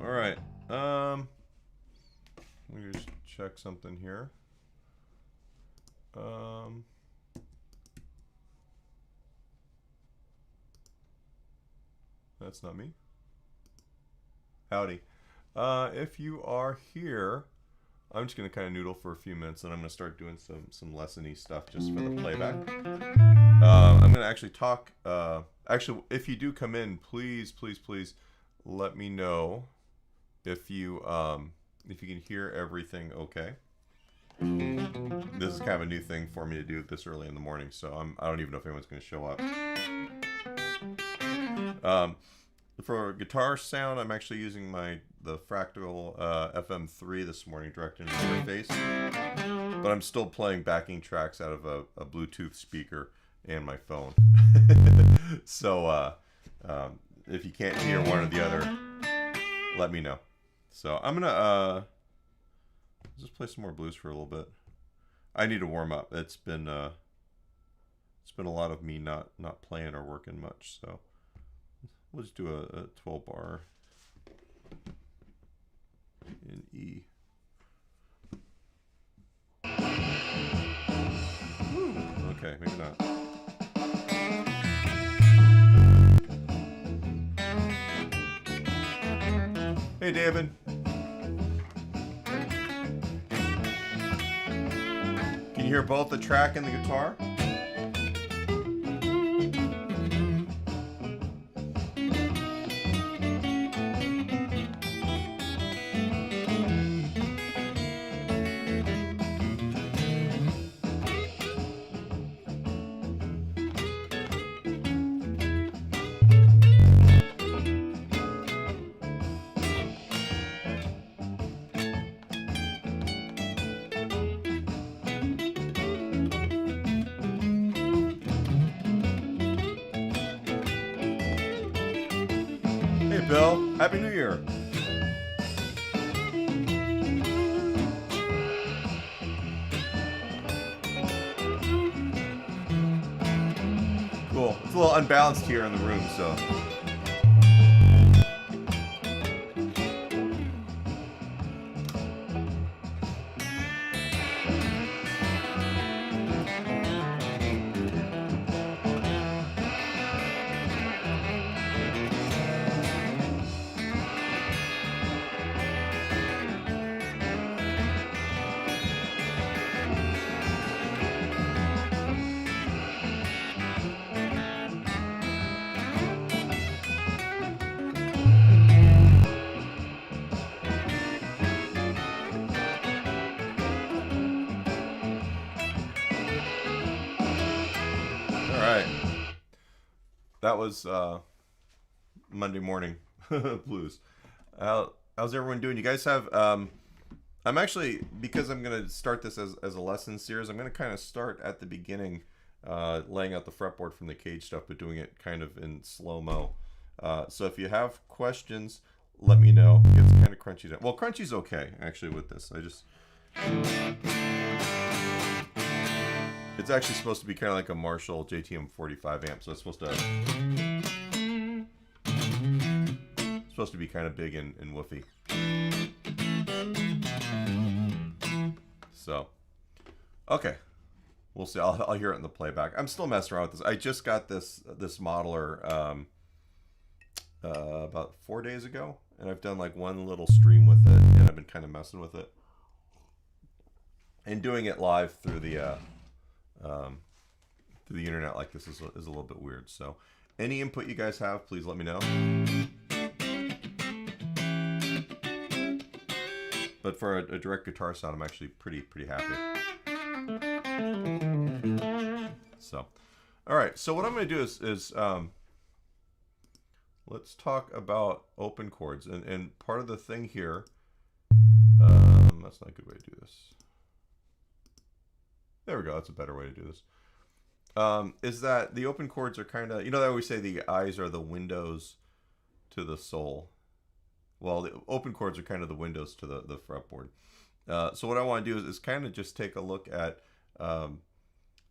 All right. Let me just check something here. That's not me. Howdy. If you are here, I'm just gonna kind of noodle for a few minutes, and I'm gonna start doing some lesson-y stuff just for the playback. I'm gonna actually talk. Actually, if you do come in, please let me know if you can hear everything okay. This is kind of a new thing for me to do this early in the morning, so I don't even know if anyone's going to show up. For guitar sound, I'm actually using the Fractal FM3 this morning, direct into your face, but I'm still playing backing tracks out of a Bluetooth speaker and my phone. So if you can't hear one or the other, let me know. So I'm gonna just play some more blues for a little bit. I need to warm up. It's been a lot of me not playing or working much. So we'll just do a 12 bar in E. Woo. Okay, maybe not. Hey, David. Can you hear both the track and the guitar? Bill, Happy New Year. Cool. It's a little unbalanced here in the room, so. That was Monday morning blues. How's everyone doing? You guys have I'm actually, because I'm going to start this as a lesson series, I'm going to kind of start at the beginning, laying out the fretboard from the cage stuff, but doing it kind of in slow-mo. So if you have questions, let me know. It gets kind of crunchy. Well, crunchy's okay, actually, with this. It's actually supposed to be kind of like a Marshall JTM 45 amp, so it's supposed to be kind of big and woofy. So, okay, we'll see. I'll hear it in the playback. I'm still messing around with this. I just got this modeler about 4 days ago, and I've done like one little stream with it, and I've been kind of messing with it and doing it live through the internet like this is a little bit weird. So any input you guys have, please let me know. But for a direct guitar sound, I'm actually pretty happy. So, all right. So what I'm going to do is let's talk about open chords. And part of the thing here, that's not a good way to do this. There we go. That's a better way to do this. Is that the open chords are kind of, they always say the eyes are the windows to the soul. Well, the open chords are kind of the windows to the fretboard. So what I want to do is kind of just take a look at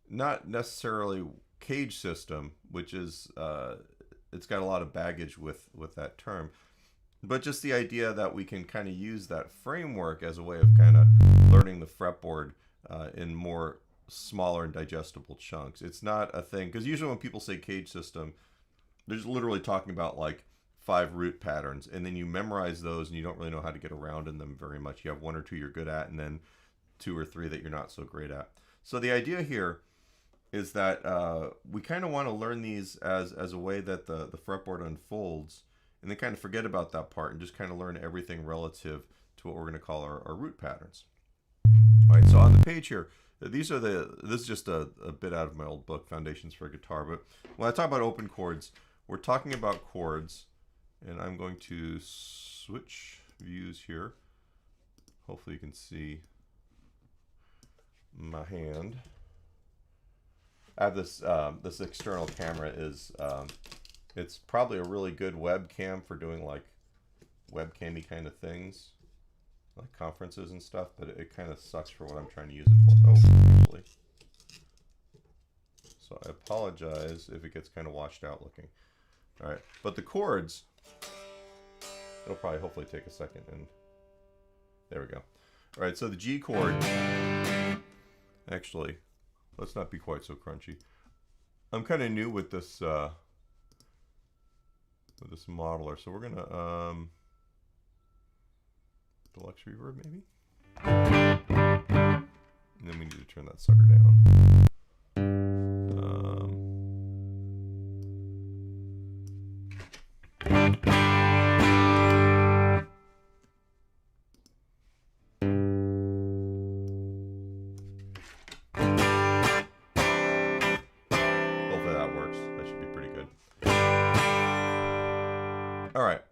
not necessarily cage system, which is it's got a lot of baggage with that term, But just the idea that we can kind of use that framework as a way of kind of learning the fretboard in more smaller and digestible chunks. It's not a thing, because usually when people say cage system, they're just literally talking about like 5 root patterns, and then you memorize those and you don't really know how to get around in them very much. You have 1 or 2 you're good at, and then 2 or 3 that you're not so great at. So the idea here is that we kind of want to learn these as a way that the fretboard unfolds, and then kind of forget about that part and just kind of learn everything relative to what we're going to call our root patterns. All right, so on the page here, this is just a bit out of my old book, Foundations for Guitar, but when I talk about open chords, we're talking about chords, and I'm going to switch views here. Hopefully you can see my hand. I have this this external camera is it's probably a really good webcam for doing like webcam-y kind of things, like conferences and stuff, but it kind of sucks for what I'm trying to use it for. Oh, actually. So I apologize if it gets kind of washed out looking. All right, but the chords, it'll probably hopefully take a second, and there we go. All right, so the G chord, actually, let's not be quite so crunchy. I'm kind of new with this modeler, so we're gonna deluxe reverb maybe, and then we need to turn that sucker down.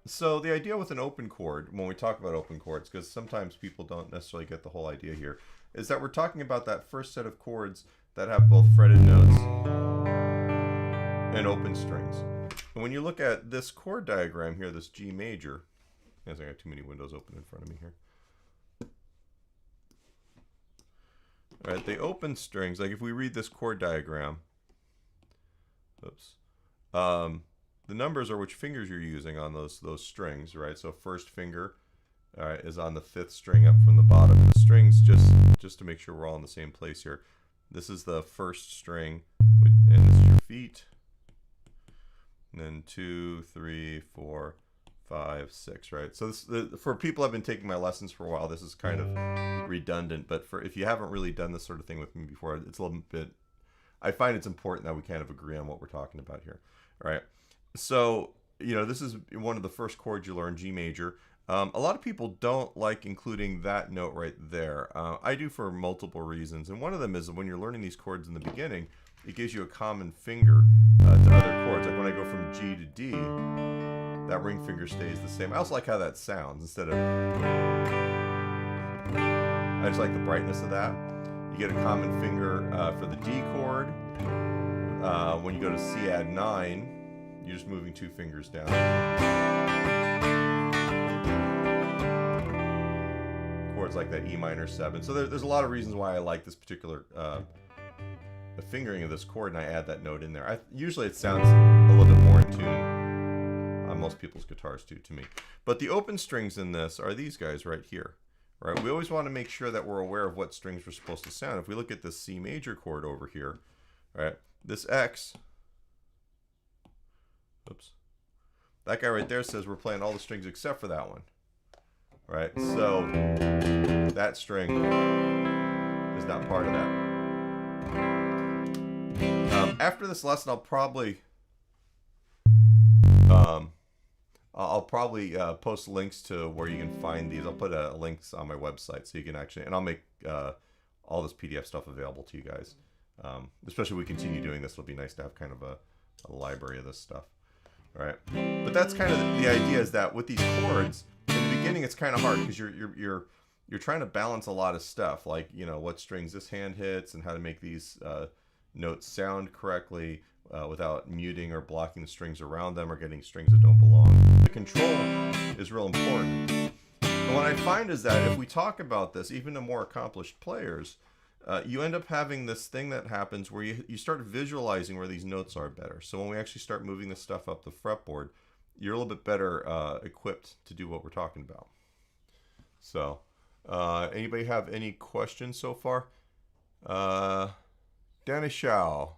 So the idea with an open chord, when we talk about open chords, because sometimes people don't necessarily get the whole idea here, is that we're talking about that first set of chords that have both fretted notes and open strings. And when you look at this chord diagram here, this G major, as I got too many windows open in front of me here. All right, the open strings, like if we read this chord diagram, oops, the numbers are which fingers you're using on those strings, right? So first finger, all right, is on the 5th string up from the bottom. And the strings, just to make sure we're all in the same place here, this is the 1st string, and this is your feet. And then 2, 3, 4, 5, 6, right? So this, for people who have been taking my lessons for a while, this is kind of redundant. But if you haven't really done this sort of thing with me before, it's a little bit, I find it's important that we kind of agree on what we're talking about here, all right? So, you know, this is one of the first chords you learn, G major. A lot of people don't like including that note right there. I do for multiple reasons. And one of them is when you're learning these chords in the beginning, it gives you a common finger to other chords. Like when I go from G to D, that ring finger stays the same. I also like how that sounds instead of, I just like the brightness of that. You get a common finger for the D chord. When you go to C add 9, you're just moving 2 fingers down. Chords like that E minor 7. So there's a lot of reasons why I like this particular the fingering of this chord, and I add that note in there. Usually it sounds a little bit more in tune on most people's guitars too, to me. But the open strings in this are these guys right here. Right? We always want to make sure that we're aware of what strings we're supposed to sound. If we look at this C major chord over here, right? This X, oops, that guy right there says we're playing all the strings except for that one, right? So that string is not part of that. After this lesson, I'll probably post links to where you can find these. I'll put links on my website so you can actually, and I'll make all this PDF stuff available to you guys. Especially if we continue doing this, it'll be nice to have kind of a library of this stuff. All right, but that's kind of the idea, is that with these chords in the beginning it's kind of hard because you're trying to balance a lot of stuff, like, you know, what strings this hand hits and how to make these notes sound correctly without muting or blocking the strings around them or getting strings that don't belong. The control is real important. And what I find is that if we talk about this, even to more accomplished players, you end up having this thing that happens where you start visualizing where these notes are better. So when we actually start moving this stuff up the fretboard, you're a little bit better equipped to do what we're talking about. So, anybody have any questions so far? Danny Shao,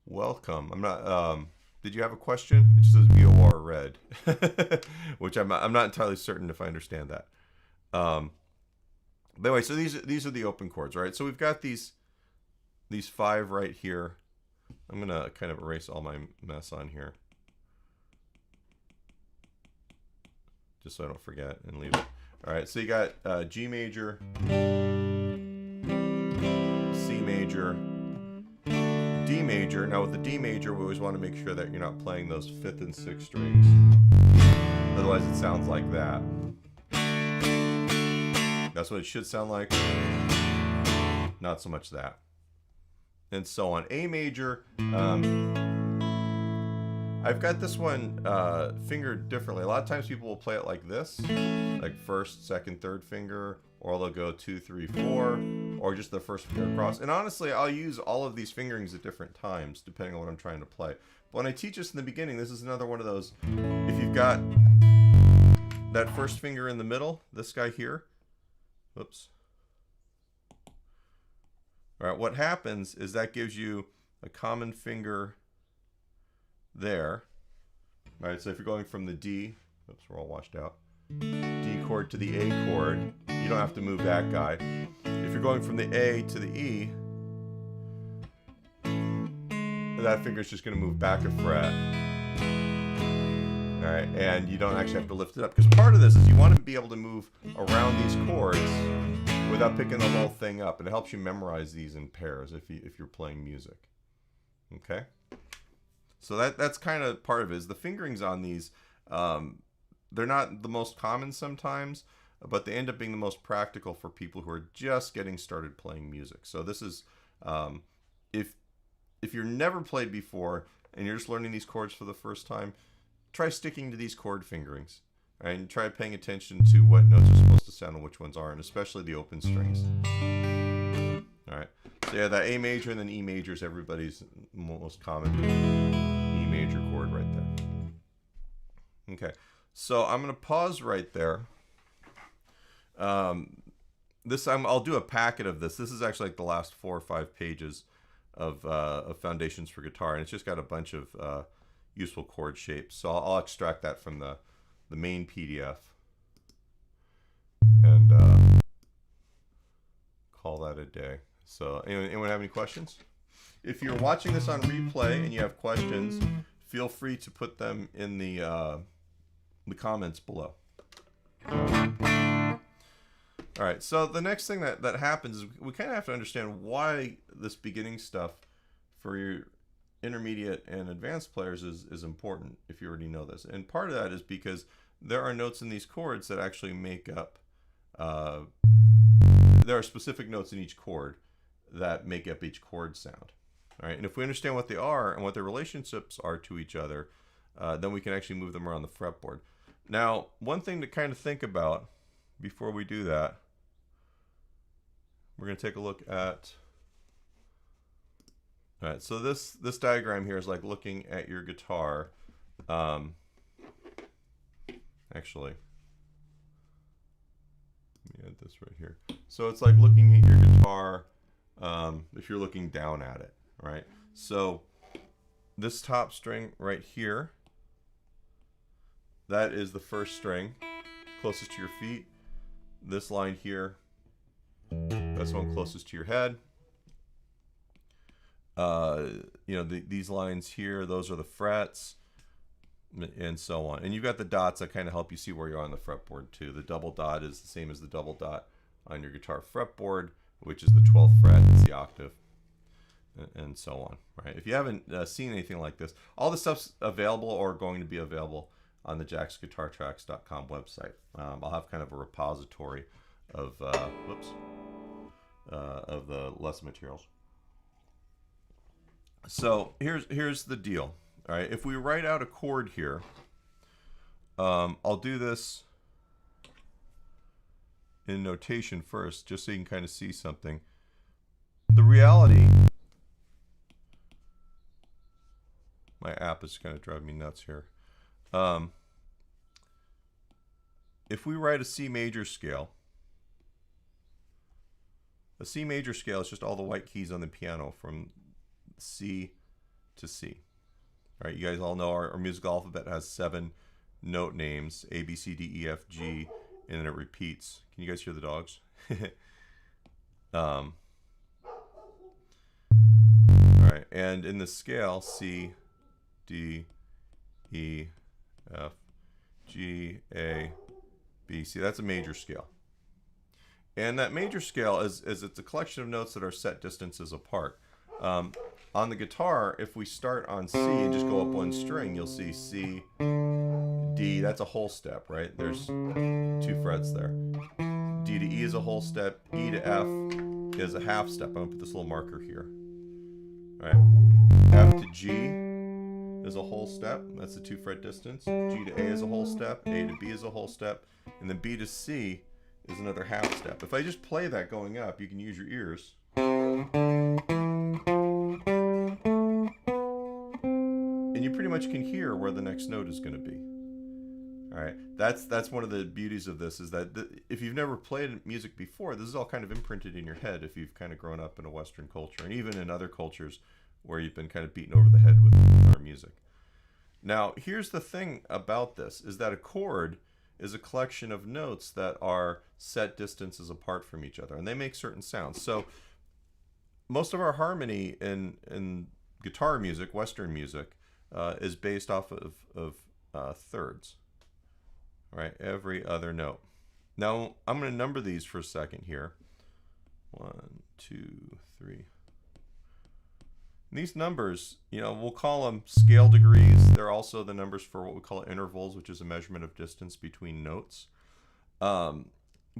welcome. I'm not. Did you have a question? It just says VOR red, which I'm not entirely certain if I understand that. But anyway, so these are the open chords, right? So we've got these 5 right here. I'm gonna kind of erase all my mess on here, just so I don't forget and leave it. All right, so you got G major, C major, D major. Now with the D major, we always want to make sure that you're not playing those 5th and 6th strings. Otherwise it sounds like that. That's what it should sound like. Not so much that. And so on. A major, I've got this one fingered differently. A lot of times people will play it like this, like 1st, 2nd, 3rd finger, or they'll go 2, 3, 4, or just the 1st finger across. And honestly, I'll use all of these fingerings at different times, depending on what I'm trying to play. But when I teach this in the beginning, this is another one of those, if you've got that 1st finger in the middle, this guy here, whoops. All right, what happens is that gives you a common finger there. All right, so if you're going from the D, oops, we're all washed out, D chord to the A chord, you don't have to move that guy. If you're going from the A to the E, that finger is just going to move back a fret. All right, and you don't actually have to lift it up, because part of this is you want to be able to move around these chords without picking the whole thing up. And it helps you memorize these in pairs if you're playing music. Okay? So that's kind of part of it. Is the fingerings on these, they're not the most common sometimes, but they end up being the most practical for people who are just getting started playing music. So this is, if you're never played before and you're just learning these chords for the first time, try sticking to these chord fingerings. Right? And try paying attention to what notes are supposed to sound and which ones aren't, especially the open strings. All right. So yeah, that A major and then E major is everybody's most common E major chord right there. Okay. So I'm going to pause right there. I'll do a packet of this. This is actually like the last 4 or 5 pages of Foundations for Guitar, and it's just got a bunch of useful chord shapes. So I'll extract that from the main PDF and call that a day. So anyone have any questions? If you're watching this on replay and you have questions, feel free to put them in the comments below. All right, so the next thing that happens is we kind of have to understand why this beginning stuff for your intermediate and advanced players is important, if you already know this. And part of that is because there are notes in these chords that actually make up, there are specific notes in each chord that make up each chord sound. All right, and if we understand what they are and what their relationships are to each other, then we can actually move them around the fretboard. Now, one thing to kind of think about before we do that, we're going to take a look at, all right, so this diagram here is like looking at your guitar. Actually, let me add this right here. So it's like looking at your guitar if you're looking down at it, right? So this top string right here, that is the first string closest to your feet. This line here, that's the one closest to your head. These lines here, those are the frets, and so on. And you've got the dots that kind of help you see where you are on the fretboard too. The double dot is the same as the double dot on your guitar fretboard, which is the 12th fret, it's the octave, and so on, right? If you haven't seen anything like this, all this stuff's available or going to be available on the jacksguitartracks.com website. I'll have kind of a repository of the lesson materials. So here's the deal. All right, if we write out a chord here, I'll do this in notation first, just so you can kind of see something. The reality My app is kind of driving me nuts here. If we write a C major scale, a C major scale is just all the white keys on the piano from C to C. All right, you guys all know our musical alphabet has 7 note names, A, B, C, D, E, F, G, and then it repeats. Can you guys hear the dogs? All right, and in the scale, C, D, E, F, G, A, B, C, that's a major scale. And that major scale is it's a collection of notes that are set distances apart. On the guitar, if we start on C and just go up one string, you'll see C, D, that's a whole step, right? There's 2 frets there. D to E is a whole step. E to F is a half step. I'm going to put this little marker here. All right. F to G is a whole step. That's the 2 fret distance. G to A is a whole step. A to B is a whole step. And then B to C is another half step. If I just play that going up, you can use your ears. And you pretty much can hear where the next note is going to be. All right, that's one of the beauties of this, is that if you've never played music before, this is all kind of imprinted in your head if you've kind of grown up in a Western culture, and even in other cultures where you've been kind of beaten over the head with our music. Now, here's the thing about this, is that a chord is a collection of notes that are set distances apart from each other, and they make certain sounds. So most of our harmony in guitar music, Western music, is based off of thirds. Right, every other note. Now I'm going to number these for a second here. 1, 2, 3. And these numbers, you know, we'll call them scale degrees. They're also the numbers for what we call intervals, which is a measurement of distance between notes. But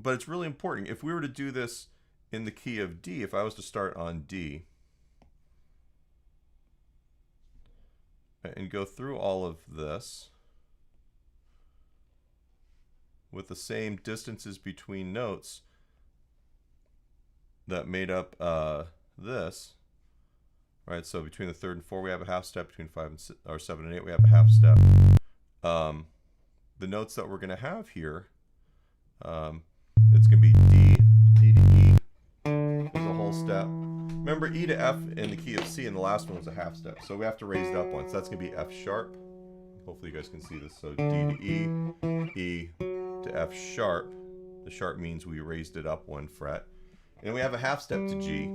it's really important. If we were to do this in the key of D, if I was to start on D and go through all of this with the same distances between notes that made up this, right? So between the 3rd and 4 we have a half step. Between 5 and 6, or 7 and 8 we have a half step. The notes that we're going to have here, it's going to be D, D to E is a whole step. Remember, E to F in the key of C, and the last one was a half step, so we have to raise it up one. So that's going to be F sharp. Hopefully you guys can see this. So D to E, E to F sharp. The sharp means we raised it up 1 fret. And we have a half step to G,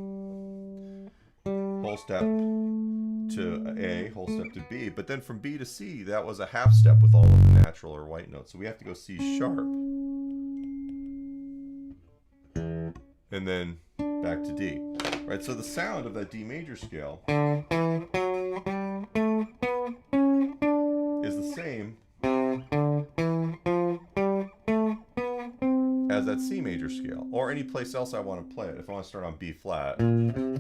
whole step to A, whole step to B. But then from B to C, that was a half step with all of the natural or white notes. So we have to go C sharp. And then back to D. Right, so the sound of that D major scale is the same as that C major scale, or any place else I want to play it. If I want to start on B flat, you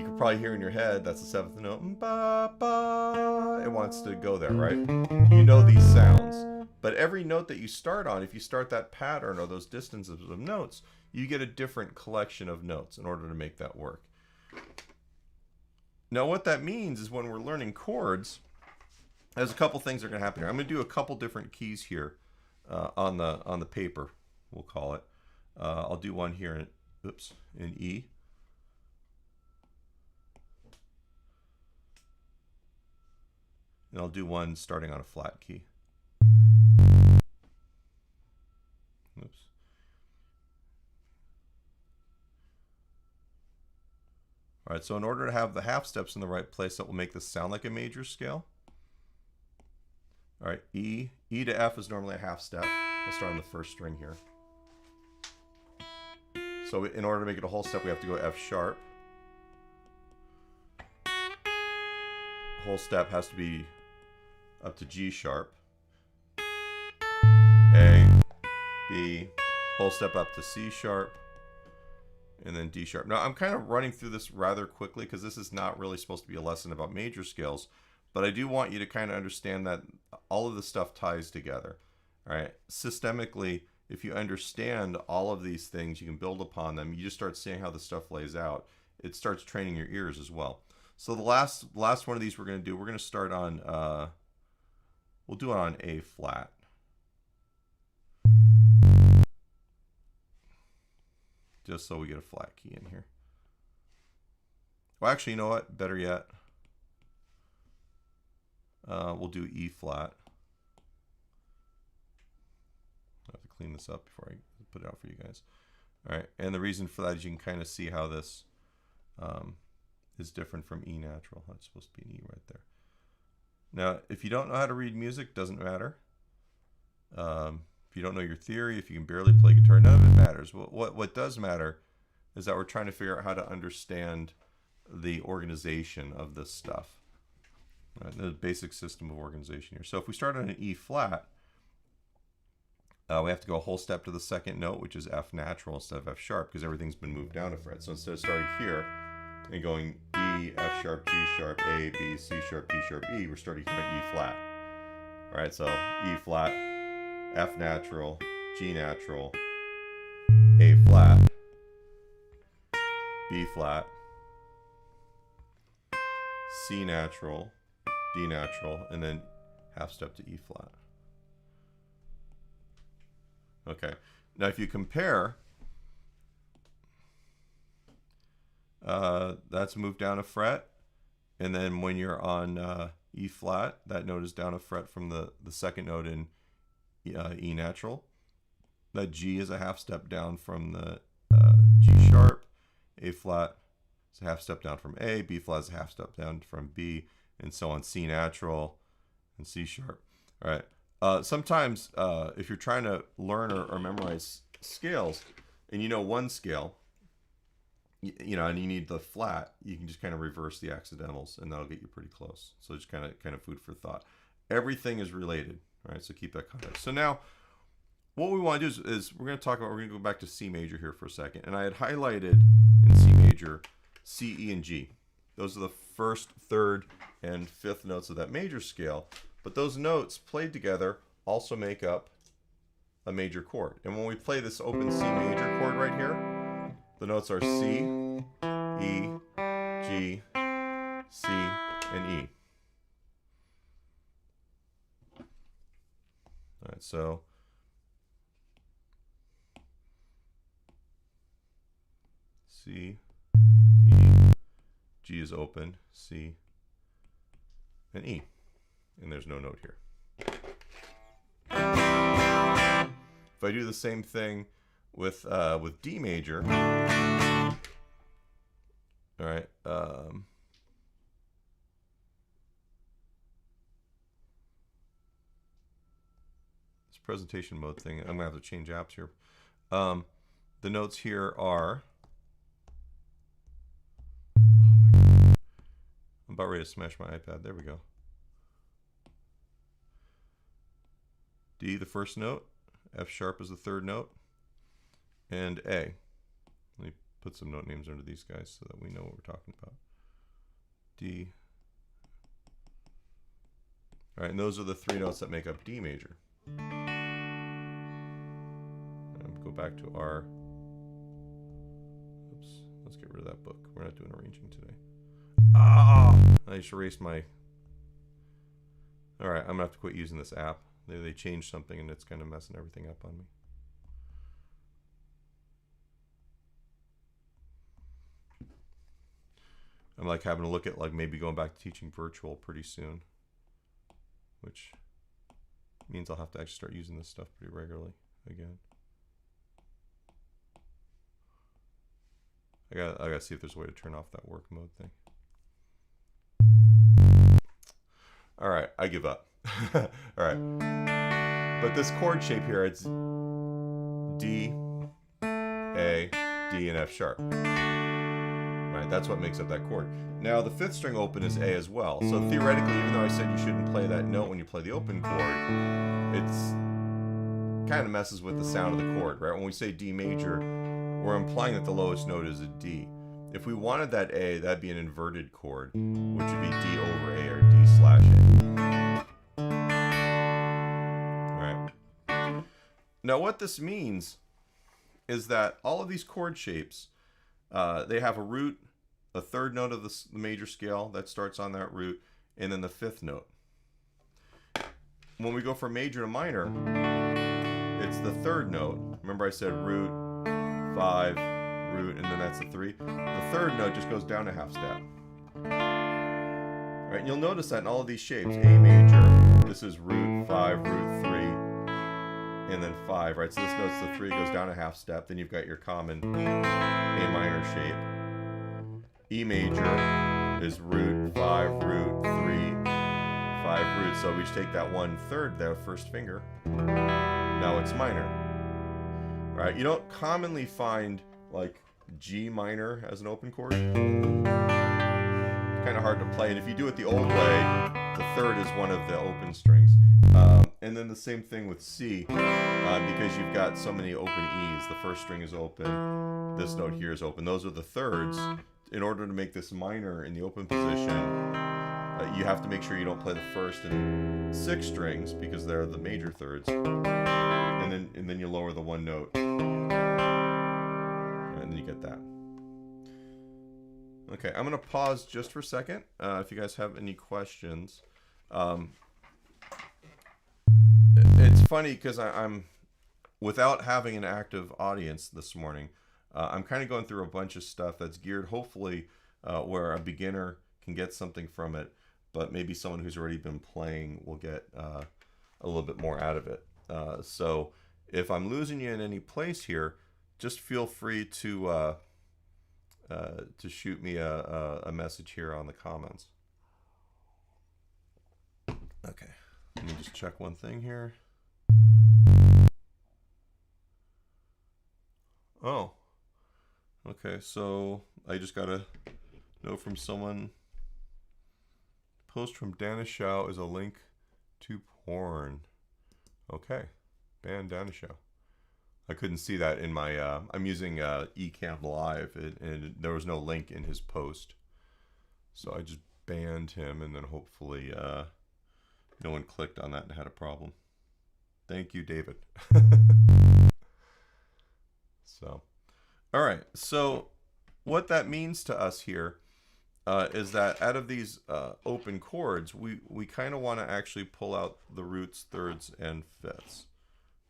could probably hear in your head that's the 7th note. Ba, ba. It wants to go there, right? You know these sounds. But every note that you start on, if you start that pattern or those distances of notes, you get a different collection of notes in order to make that work. Now what that means is when we're learning chords, there's a couple things that are going to happen here. I'm going to do a couple different keys here on the paper, we'll call it. I'll do one here in E. And I'll do one starting on a flat key. Oops. All right, so in order to have the half steps in the right place, that will make this sound like a major scale. All right, E to F is normally a half step. Let's start on the 1st string here. So in order to make it a whole step, we have to go F sharp. Whole step has to be up to G sharp. A, B, whole step up to C sharp, and then D sharp. Now I'm kind of running through this rather quickly because this is not really supposed to be a lesson about major scales, but I do want you to kind of understand that all of this stuff ties together. All right, systemically, if you understand all of these things, you can build upon them. You just start seeing how the stuff lays out. It starts training your ears as well. So the last one of these we're going to start on, we'll do it on A flat. Just so we get a flat key in here. Well, actually, you know what? Better yet, we'll do E flat. I have to clean this up before I put it out for you guys. All right, and the reason for that is you can kind of see how this is different from E natural. That's supposed to be an E right there. Now, if you don't know how to read music, doesn't matter. If you don't know your theory, if you can barely play guitar, none of it matters. What does matter is that we're trying to figure out how to understand the organization of this stuff. Right, the basic system of organization here. So if we start on an E flat, we have to go a whole step to the second note, which is F natural instead of F sharp, because everything's been moved down a fret. So instead of starting here and going E, F sharp, G sharp, A, B, C sharp, D sharp, E, we're starting here at E flat. All right, so E flat, F natural, G natural, A flat, B flat, C natural, D natural, and then half step to E flat. Okay, now if you compare, that's moved down a fret, and then when you're on E flat, that note is down a fret from the second note in E natural. That G is a half step down from the G sharp. A flat is a half step down from A. B flat is a half step down from B, and so on. C natural and C sharp. All right. Sometimes if you're trying to learn or memorize scales, and you know one scale, you know, and you need the flat, you can just kind of reverse the accidentals, and that'll get you pretty close. So just kind of food for thought. Everything is related. All right, so keep that context. So now, what we want to do is we're going to go back to C major here for a second. And I had highlighted in C major, C, E, and G. Those are the first, third, and fifth notes of that major scale. But those notes played together also make up a major chord. And when we play this open C major chord right here, the notes are C, E, G, C, and E. All right, so C, E, G is open, C, and E, and there's no note here. If I do the same thing with D major, all right, presentation mode thing. I'm gonna have to change apps here. The notes here are. Oh my God. I'm about ready to smash my iPad. There we go. D, the first note. F sharp is the third note. And A. Let me put some note names under these guys so that we know what we're talking about. D. All right, and those are the three notes that make up D major. Go back to our, oops, let's get rid of that book. We're not doing arranging today. Ah, I just erased my, all right, I'm gonna have to quit using this app. They changed something and it's kind of messing everything up on me. I'm like having to look at like maybe going back to teaching virtual pretty soon, which means I'll have to actually start using this stuff pretty regularly again. I gotta see if there's a way to turn off that work mode thing. All right, I give up. All right, but this chord shape here, it's D, A, D, and F sharp. Right, that's what makes up that chord. Now the fifth string open is A as well. So theoretically, even though I said you shouldn't play that note when you play the open chord, it's kind of messes with the sound of the chord, right? When we say D major, we're implying that the lowest note is a D. If we wanted that A, that'd be an inverted chord, which would be D over A or D slash A. Right. Now what this means is that all of these chord shapes, they have a root a third note of the major scale that starts on that root, and then the fifth note. When we go from major to minor, it's the third note. Remember I said root, 5, root, and then that's the 3. The third note just goes down a half step. Right, you'll notice that in all of these shapes. A major, this is root, 5, root, 3, and then 5, right? So this note's the 3, goes down a half step. Then you've got your common A minor shape. E major is root, 5, root, 3, 5 root. So we just take that 1/3 there, first finger. Now it's minor. Right? You don't commonly find like G minor as an open chord. Kind of hard to play. And if you do it the old way, the third is one of the open strings. And then the same thing with C, because you've got so many open E's. The first string is open. This note here is open. Those are the thirds. In order to make this minor in the open position, you have to make sure you don't play the first and sixth strings because they're the major thirds. And then you lower the one note. And then you get that. Okay, I'm going to pause just for a second. If you guys have any questions. It's funny because I'm, without having an active audience this morning, I'm kind of going through a bunch of stuff that's geared, hopefully, where a beginner can get something from it, but maybe someone who's already been playing will get a little bit more out of it. So if I'm losing you in any place here, just feel free to shoot me a message here on the comments. Okay, let me just check one thing here. Oh, okay, so I just got a note from someone. Post from Danishow is a link to porn. Okay, ban Danishow. I couldn't see that in my, I'm using Ecamm Live, and there was no link in his post. So I just banned him, and then hopefully no one clicked on that and had a problem. Thank you, David. So, all right. So what that means to us here is that out of these open chords, we kind of want to actually pull out the roots, thirds, and fifths.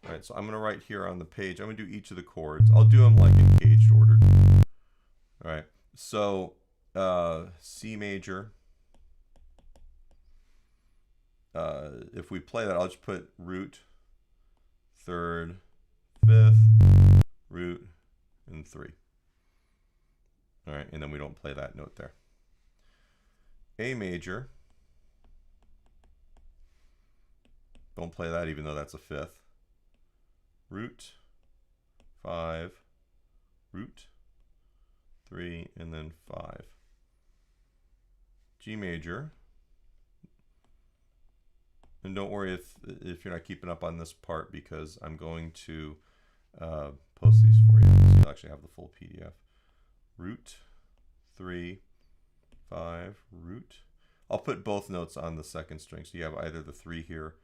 All right, so I'm going to write here on the page. I'm going to do each of the chords. I'll do them like in caged order. All right, so C major. If we play that, I'll just put root, third, fifth, root, and 3. All right, and then we don't play that note there. A major. Don't play that even though that's a fifth. Root, 5, root, 3, and then 5. G major. And don't worry if you're not keeping up on this part, because I'm going to post these for you so you'll actually have the full PDF. Root, 3, 5, root. I'll put both notes on the second string, so you have either the 3 here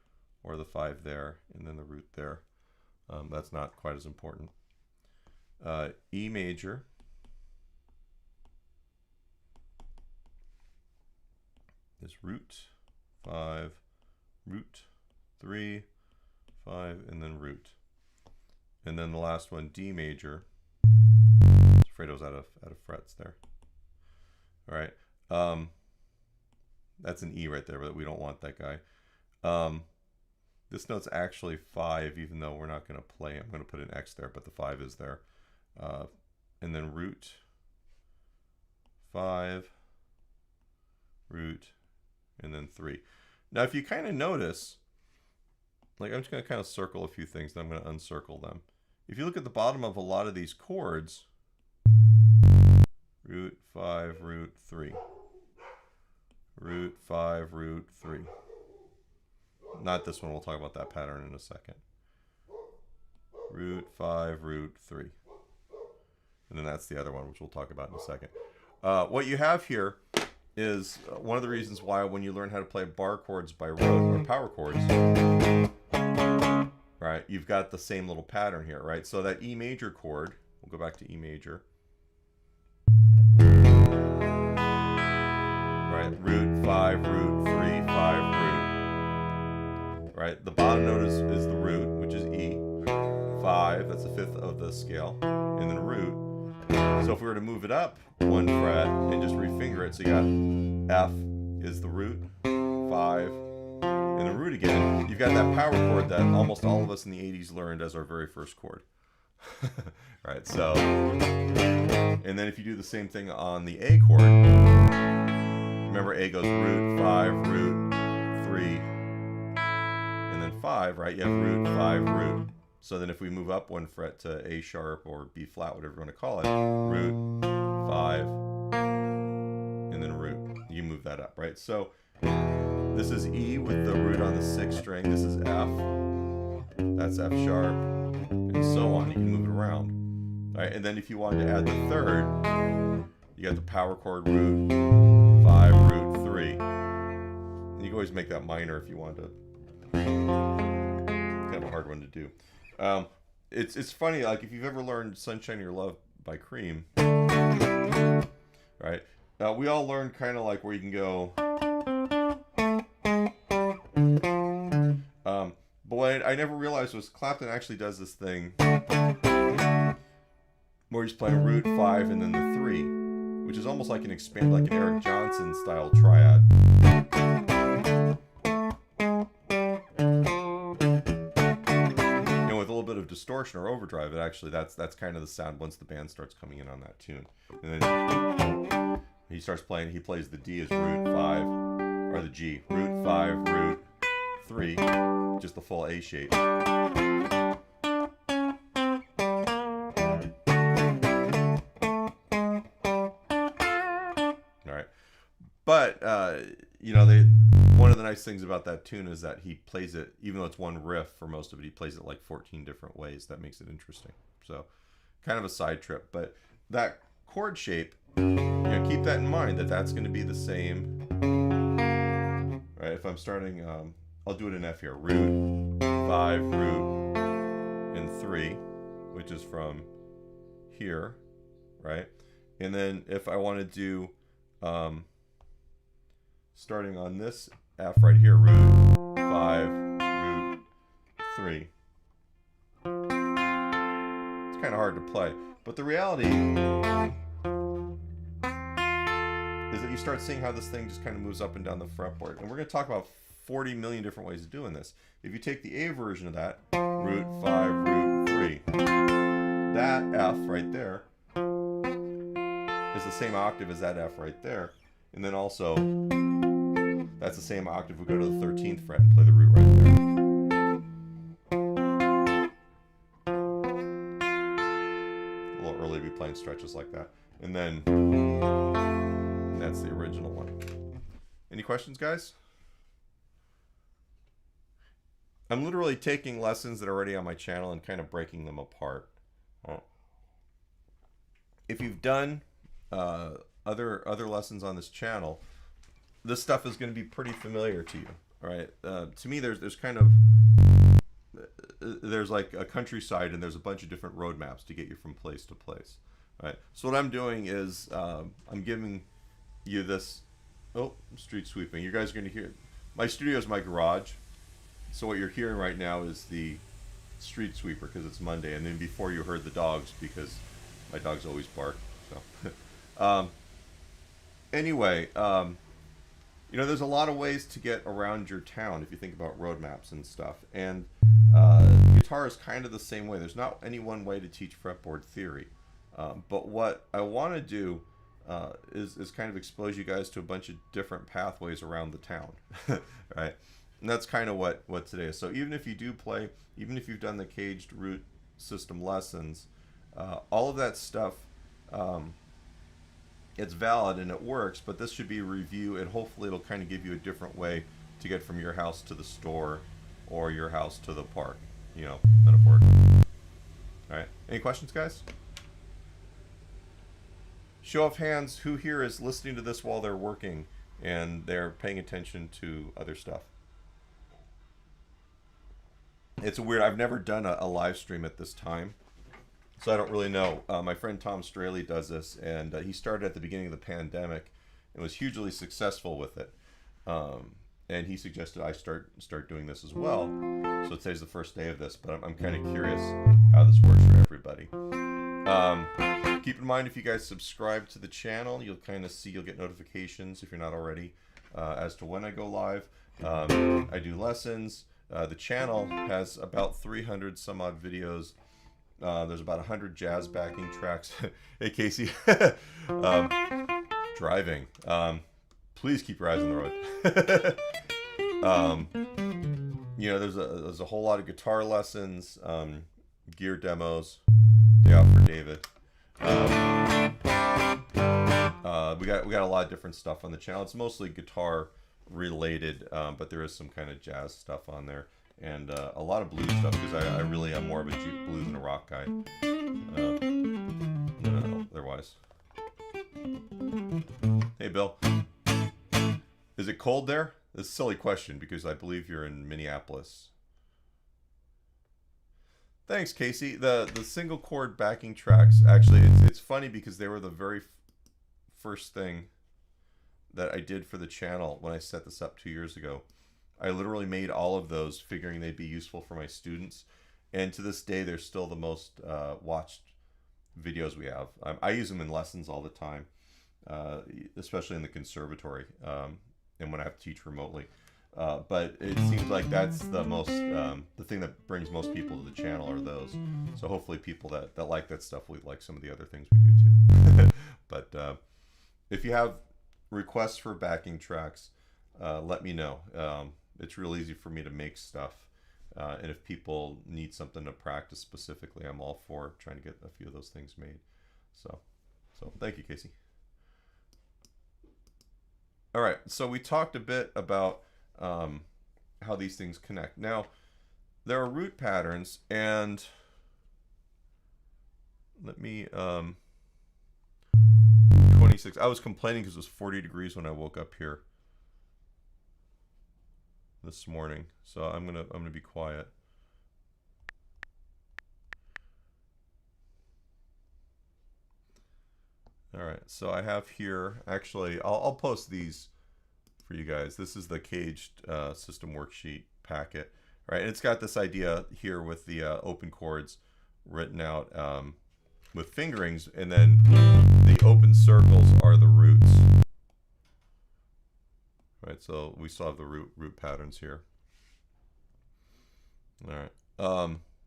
or the 5 there, and then the root there. That's not quite as important. E major. Is root, 5, root, 3, 5, and then root. And then the last one, D major. I was afraid I was out of frets there. All right. That's an E right there, but we don't want that guy. This note's actually 5, even though we're not going to play. I'm going to put an X there, but the 5 is there. And then root, 5, root, and then 3. Now, if you kind of notice, like I'm just going to kind of circle a few things, then I'm going to uncircle them. If you look at the bottom of a lot of these chords, root, 5, root, 3. Root, 5, root, 3. Not this one, we'll talk about that pattern in a second. Root, 5, root, 3. And then that's the other one, which we'll talk about in a second. What you have here is one of the reasons why when you learn how to play bar chords by rote or power chords, right, you've got the same little pattern here, right? So that E major chord, we'll go back to E major. right? Root, 5, root, 3, 5, root. Right? The bottom note is the root, which is E. 5, that's the fifth of the scale, and then root. So if we were to move it up 1 fret and just refinger it, so you got F is the root, 5, and the root again. You've got that power chord that almost all of us in the 80s learned as our very first chord. Right, so, and then if you do the same thing on the A chord, remember A goes root, 5, root, 3, and then 5, right? You have root, 5, root. So then if we move up 1 fret to A sharp or B flat, whatever you want to call it, root, 5, and then root. You move that up, right? So this is E with the root on the 6th string. This is F. That's F sharp, and so on. You can move it around. All right, and then if you wanted to add the 3rd, you got the power chord root, 5, root, 3. And you can always make that minor if you want to. Kind of a hard one to do. It's funny, like if you've ever learned Sunshine Your Love by Cream, right? We all learned kind of like where you can go. But what I never realized was Clapton actually does this thing where he's playing root, 5, and then the 3, which is almost like an Eric Johnson style triad. And with a little bit of distortion or overdrive, it actually that's kind of the sound once the band starts coming in on that tune. And then he starts playing. He plays the D as root, 5, or the G, root, 5, root, 3, just the full A shape. But, one of the nice things about that tune is that he plays it, even though it's one riff for most of it, he plays it like 14 different ways. That makes it interesting. So, kind of a side trip. But that chord shape, keep that in mind, that's going to be the same. Right? If I'm starting, I'll do it in F here. Root, 5, root, and 3, which is from here, right? And then if I want to do... starting on this F right here, root, 5, root, 3. It's kind of hard to play. But the reality is that you start seeing how this thing just kind of moves up and down the fretboard. And we're going to talk about 40 million different ways of doing this. If you take the A version of that, root, 5, root, 3, that F right there is the same octave as that F right there. And then also, that's the same octave. We go to the 13th fret and play the root right there. A little early to be playing stretches like that. And then, that's the original one. Any questions, guys? I'm literally taking lessons that are already on my channel and kind of breaking them apart. If you've done other lessons on this channel, this stuff is going to be pretty familiar to you. All right. To me, there's kind of there's like a countryside, and there's a bunch of different roadmaps to get you from place to place. All right. So what I'm doing is I'm giving you this. Oh, street sweeping. You guys are going to hear. My studio is my garage. So what you're hearing right now is the street sweeper because it's Monday, and then before you heard the dogs because my dogs always bark. So anyway. There's a lot of ways to get around your town if you think about roadmaps and stuff. And guitar is kind of the same way. There's not any one way to teach fretboard theory. But what I want to do is kind of expose you guys to a bunch of different pathways around the town. Right? And that's kind of what today is. So even if you do play, even if you've done the caged root system lessons, all of that stuff... it's valid and it works, but this should be a review, and hopefully it'll kind of give you a different way to get from your house to the store or your house to the park, metaphorically. All right. Any questions, guys? Show of hands, who here is listening to this while they're working and they're paying attention to other stuff? It's weird. I've never done a live stream at this time. So I don't really know. My friend Tom Straley does this, and he started at the beginning of the pandemic, and was hugely successful with it. And he suggested I start doing this as well. So today's the first day of this, but I'm kind of curious how this works for everybody. Keep in mind, if you guys subscribe to the channel, you'll get notifications if you're not already as to when I go live. I do lessons. The channel has about 300 some odd videos. There's about 100 jazz backing tracks. Hey, Casey. Driving. Please keep your eyes on the road. You know, there's a whole lot of guitar lessons, gear demos. Day off for David. We got a lot of different stuff on the channel. It's mostly guitar related, but there is some kind of jazz stuff on there, and a lot of blues stuff, because I really am more of a blues and a rock guy. Otherwise. Hey, Bill. Is it cold there? This is a silly question, because I believe you're in Minneapolis. Thanks, Casey. The single chord backing tracks, actually, it's funny because they were the very first thing that I did for the channel when I set this up 2 years ago. I literally made all of those figuring they'd be useful for my students, and to this day they're still the most watched videos we have. I use them in lessons all the time, especially in the conservatory, and when I have to teach remotely. But it seems like that's the thing that brings most people to the channel are those. So hopefully people that like that stuff will like some of the other things we do too. But if you have requests for backing tracks, let me know. It's real easy for me to make stuff. And if people need something to practice specifically, I'm all for trying to get a few of those things made. So thank you, Casey. All right, so we talked a bit about how these things connect. Now, there are root patterns, and let me 26. I was complaining because it was 40 degrees when I woke up here this morning, so I'm gonna be quiet. All right, so I have here, actually, I'll post these for you guys. This is the caged system worksheet packet, right? And it's got this idea here with the open chords written out with fingerings, and then the open circles are the roots. Right, so we still have the root patterns here. All right.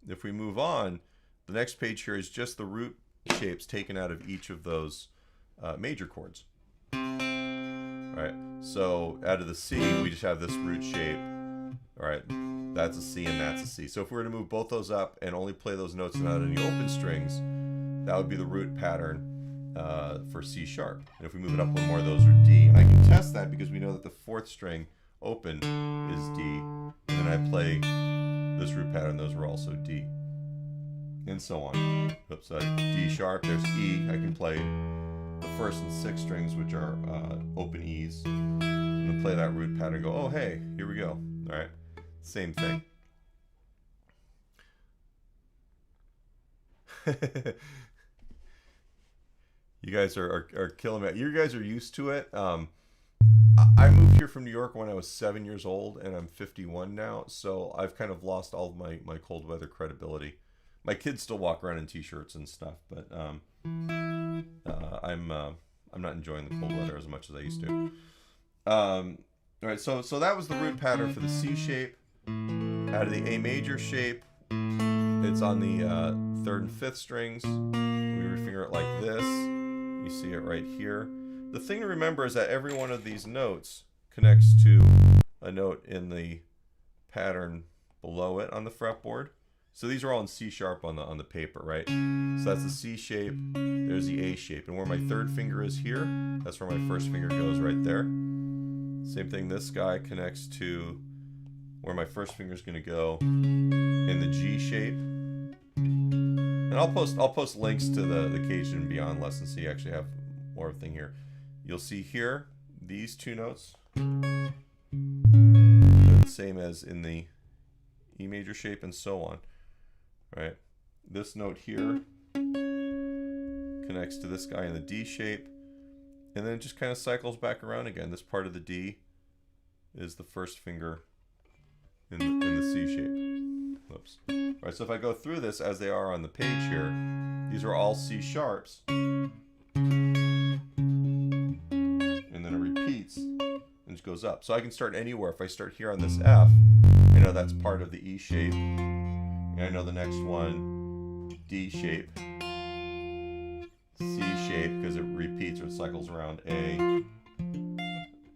If we move on, the next page here is just the root shapes taken out of each of those major chords. All right, so out of the C, we just have this root shape. All right, that's a C and that's a C. So if we were to move both those up and only play those notes and not any open strings, that would be the root pattern for C sharp. And if we move it up one more, those are D. And I can test that because we know that the fourth string open is D. And then I play this root pattern, those were also D. And so on. Oops, D sharp, there's E. I can play the first and sixth strings, which are open E's. And then play that root pattern and go, oh, hey, here we go. All right, same thing. You guys are killing me. You guys are used to it. I moved here from New York when I was 7 years old, and I'm 51 now, so I've kind of lost all of my cold weather credibility. My kids still walk around in t-shirts and stuff, but I'm not enjoying the cold weather as much as I used to. All right, so that was the root pattern for the C shape. Out of the A major shape, it's on the third and fifth strings. We refinger it like this. You see it right here. The thing to remember is that every one of these notes connects to a note in the pattern below it on the fretboard. So these are all in C sharp on the paper, right? So that's the C shape, there's the A shape. And where my third finger is here, that's where my first finger goes right there. Same thing, this guy connects to where my first finger is going to go in the G shape. And I'll post links to the Caged and Beyond lesson so you actually have more of a thing here. You'll see here, these two notes, they're the same as in the E major shape and so on. Right? This note here connects to this guy in the D shape, And then it just kind of cycles back around again. This part of the D is the first finger in the C shape. Whoops. All right, so if I go through this as they are on the page here, these are all C sharps. And then it repeats and just goes up. So I can start anywhere. If I start here on this F, I know that's part of the E shape. And I know the next one, D shape, C shape, because it repeats or cycles around A,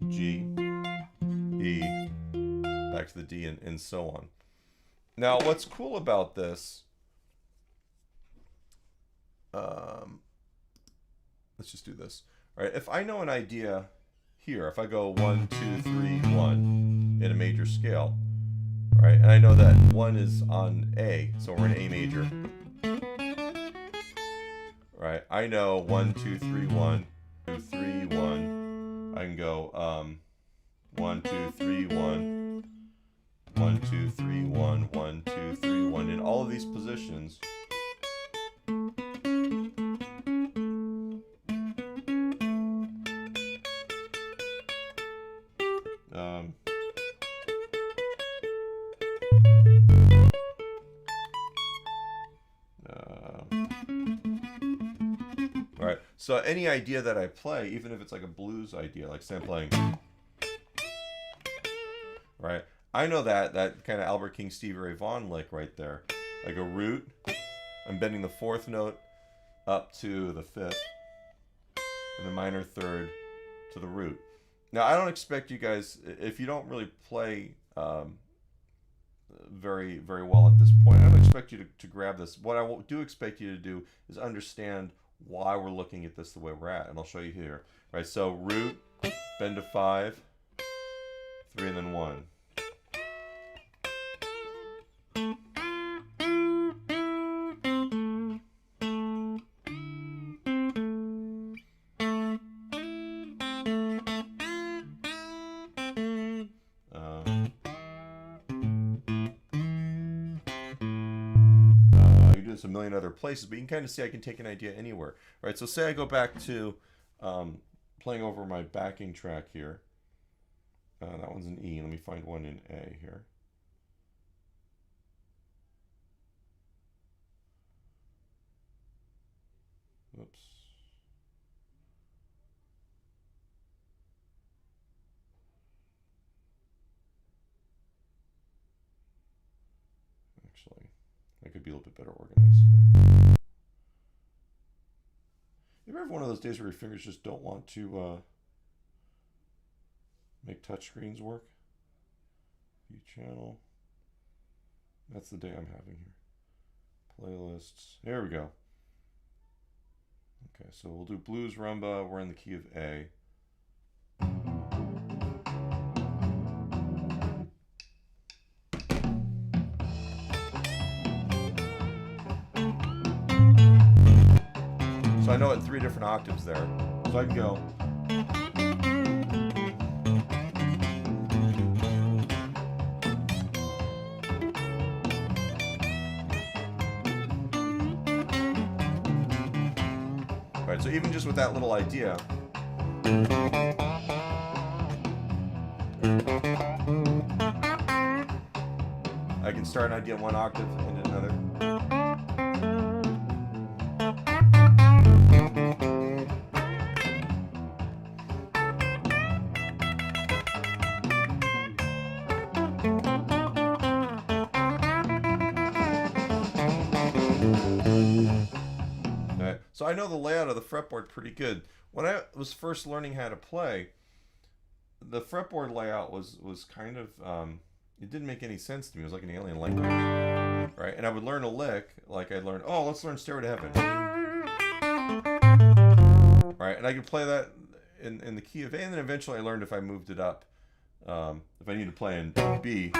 G, E, back to the D, and so on. Now, what's cool about this, let's just do this. All right, if I know an idea here, if I go 1, 2, 3, 1 in a major scale, right, and I know that 1 is on A, so we're in A major. Right, I know 1, 2, 3, 1, 2, 3, 1. I can go 1, 2, 3, 1, 1, 2, 3, 1, 1, 2, 3, 1 in all of these positions. Alright, so any idea that I play, even if it's like a blues idea, like say I'm playing, right? I know that kind of Albert King, Stevie Ray Vaughan lick right there. Like a root, I'm bending the 4th note up to the 5th, and the minor 3rd to the root. Now, I don't expect you guys, if you don't really play very, very well at this point, I don't expect you to grab this. What I do expect you to do is understand why we're looking at this the way we're at, and I'll show you here. Right, so root, bend to 5, 3, and then 1. A million other places, but you can kind of see I can take an idea anywhere. Right, so say I go back to playing over my backing track here. That one's an E. Let me find one in A here. Oops. Actually, I could be a little bit better organized today. You ever have one of those days where your fingers just don't want to make touch screens work? View channel. That's the day I'm having here. Playlists. There we go. Okay, so we'll do blues rumba. We're in the key of A. So I know at 3 different octaves there. So I can go. All right, so even just with that little idea. I can start an idea in 1 octave and another. So I know the layout of the fretboard pretty good. When I was first learning how to play, the fretboard layout was kind of, it didn't make any sense to me. It was like an alien language, right? And I would learn a lick, like I'd learn, oh, let's learn Stairway to Heaven. Right, and I could play that in the key of A, and then eventually I learned if I moved it up, if I needed to play in B,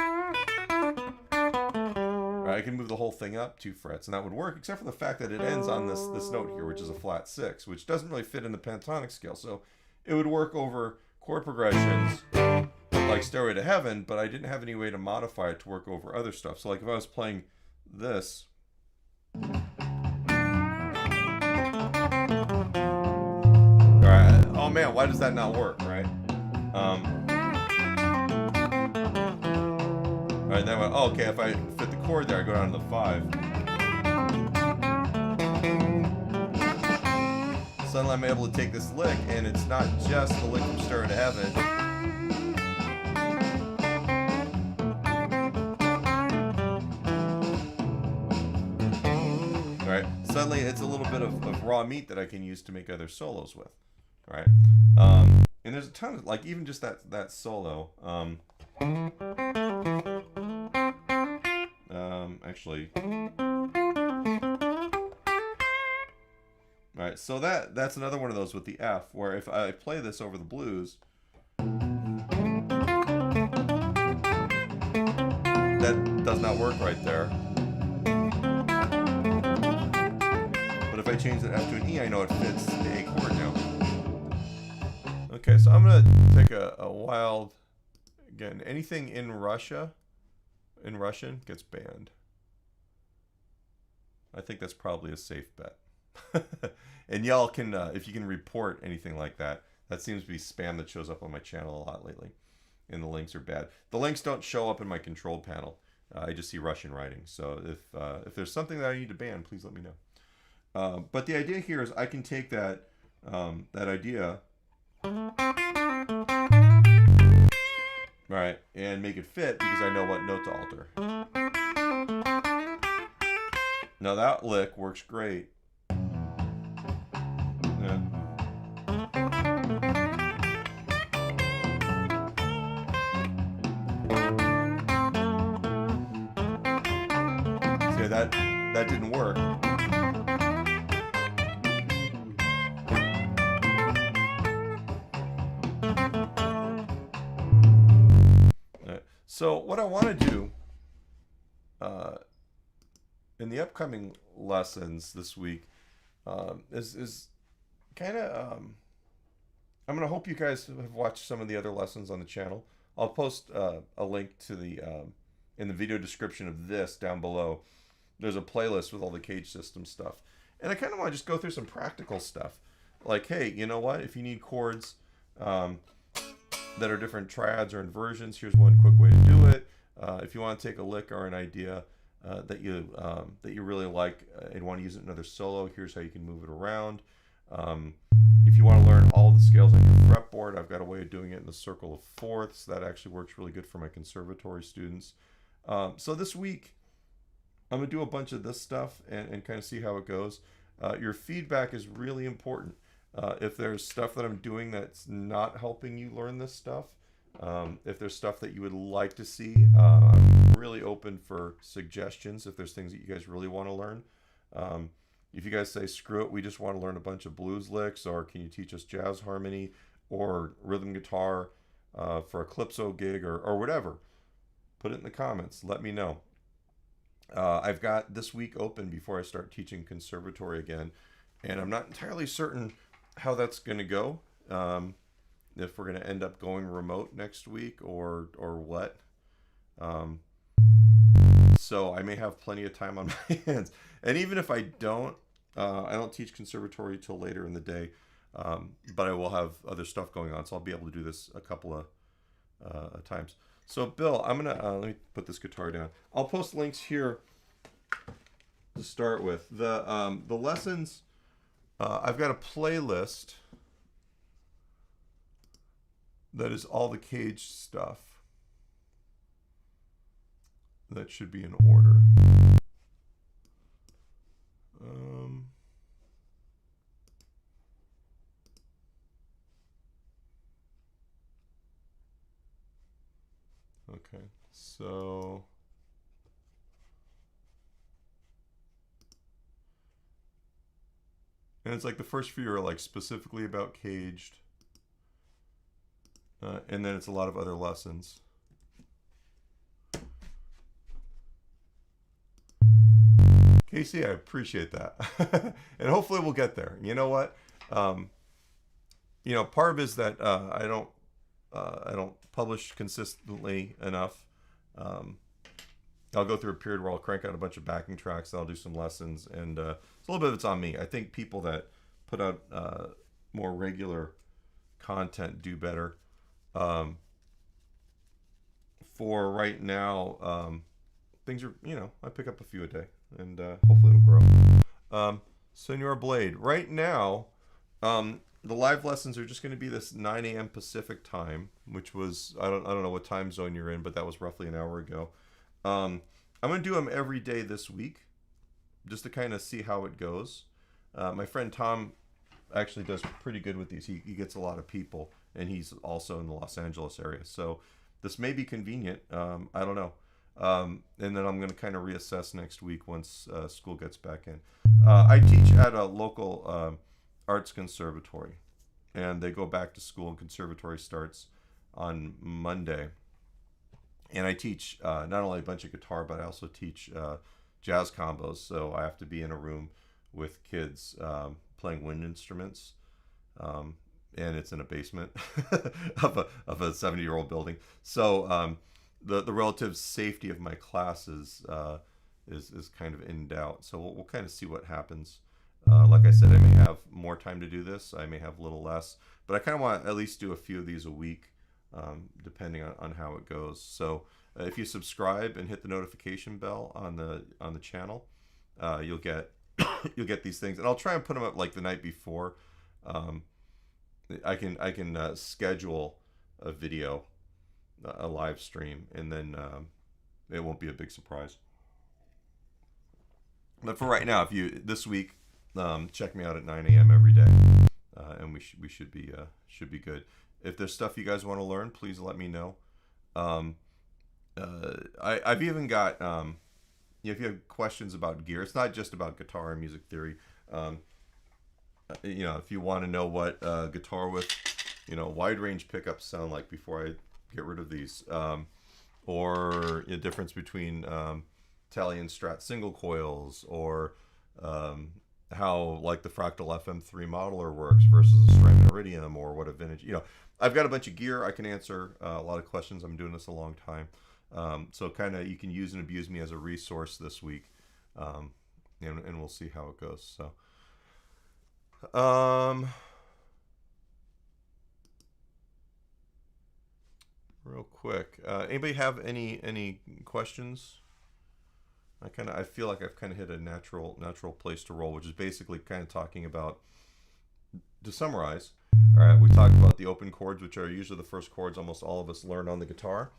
I can move the whole thing up 2 frets, and that would work, except for the fact that it ends on this note here, which is a flat 6, which doesn't really fit in the pentatonic scale. So it would work over chord progressions like Stairway to Heaven, but I didn't have any way to modify it to work over other stuff. So like if I was playing this, all right, all man, why does that not work, right? All right, then I went, oh, okay, if I fit the chord there, I go down to the 5. Suddenly I'm able to take this lick, and it's not just the lick from Stairway to Heaven. All right, suddenly it's a little bit of raw meat that I can use to make other solos with. All right, and there's a ton of, like, even just that solo. Actually, all right, so that's another one of those with the F, where if I play this over the blues, that does not work right there. But if I change that F to an E, I know it fits the A chord now. Okay, so I'm gonna take a wild, again, anything in Russian gets banned. I think that's probably a safe bet. And y'all can, if you can report anything like that, that seems to be spam that shows up on my channel a lot lately. And the links are bad. The links don't show up in my control panel. I just see Russian writing. So if there's something that I need to ban, please let me know. But the idea here is I can take that idea, right, and make it fit because I know what note to alter. Now that lick works great. Yeah. See, that didn't work. So what I want to do in the upcoming lessons this week is kind of I'm going to hope you guys have watched some of the other lessons on the channel. I'll post a link to the in the video description of this down below. There's a playlist with all the cage system stuff, and I kind of want to just go through some practical stuff, like, hey, you know what, if you need chords that are different triads or inversions, here's one quick way to do it. If you want to take a lick or an idea that you really like and want to use it in another solo, here's how you can move it around. If you want to learn all the scales on your fretboard, I've got a way of doing it in the circle of fourths. That actually works really good for my conservatory students. So this week, I'm going to do a bunch of this stuff and kind of see how it goes. Your feedback is really important. If there's stuff that I'm doing that's not helping you learn this stuff, if there's stuff that you would like to see, I'm really open for suggestions if there's things that you guys really want to learn. If you guys say, screw it, we just want to learn a bunch of blues licks, or can you teach us jazz harmony or rhythm guitar for a Calypso gig or whatever, put it in the comments. Let me know. I've got this week open before I start teaching conservatory again, and I'm not entirely certain how that's going to go. If we're going to end up going remote next week or what. So I may have plenty of time on my hands. And even if I don't teach conservatory till later in the day, but I will have other stuff going on, so I'll be able to do this a couple of times. So Bill, I'm gonna let me put this guitar down. I'll post links here to start with. The lessons, I've got a playlist that is all the cage stuff. That should be in order. Okay, so and it's like the first few are like specifically about caged, and then it's a lot of other lessons. Casey, I appreciate that. And hopefully we'll get there. You know what? Part of it is that I don't publish consistently enough. I'll go through a period where I'll crank out a bunch of backing tracks, and I'll do some lessons, and a little bit of it's on me. I think people that put out more regular content do better. For right now, things are, I pick up a few a day, and hopefully it'll grow. Senor Blade, right now, the live lessons are just going to be this 9 a.m. Pacific time, which was, I don't know what time zone you're in, but that was roughly an hour ago. I'm going to do them every day this week, just to kind of see how it goes. My friend Tom actually does pretty good with these. He gets a lot of people, and he's also in the Los Angeles area. So this may be convenient. I don't know. And then I'm going to kind of reassess next week once school gets back in. I teach at a local arts conservatory, and they go back to school, and conservatory starts on Monday. And I teach not only a bunch of guitar, but I also teach jazz combos. So I have to be in a room with kids playing wind instruments, and it's in a basement of a 70-year-old building. So the relative safety of my classes is kind of in doubt. So we'll kind of see what happens. Like I said, I may have more time to do this. I may have a little less, but I kind of want to at least do a few of these a week, depending on how it goes. So if you subscribe and hit the notification bell on the channel, you'll get you'll get these things, and I'll try and put them up like the night before. I can schedule a video, a live stream, and then it won't be a big surprise. But for right now, if you this week, check me out at 9 a.m. every day, and we should be good. If there's stuff you guys want to learn, please let me know. I've even got if you have questions about gear, it's not just about guitar and music theory. If you want to know what guitar with wide range pickups sound like before I get rid of these, or the difference between Tele and Strat single coils, or how like the Fractal FM3 modeler works versus a Strymon Iridium, or what a vintage, I've got a bunch of gear. I can answer a lot of questions. I'm doing this a long time. So kind of you can use and abuse me as a resource this week, and we'll see how it goes. So, real quick, anybody have any questions? I feel like I've kind of hit a natural place to roll, which is basically kind of talking about, to summarize. All right, we talked about the open chords, which are usually the first chords almost all of us learn on the guitar.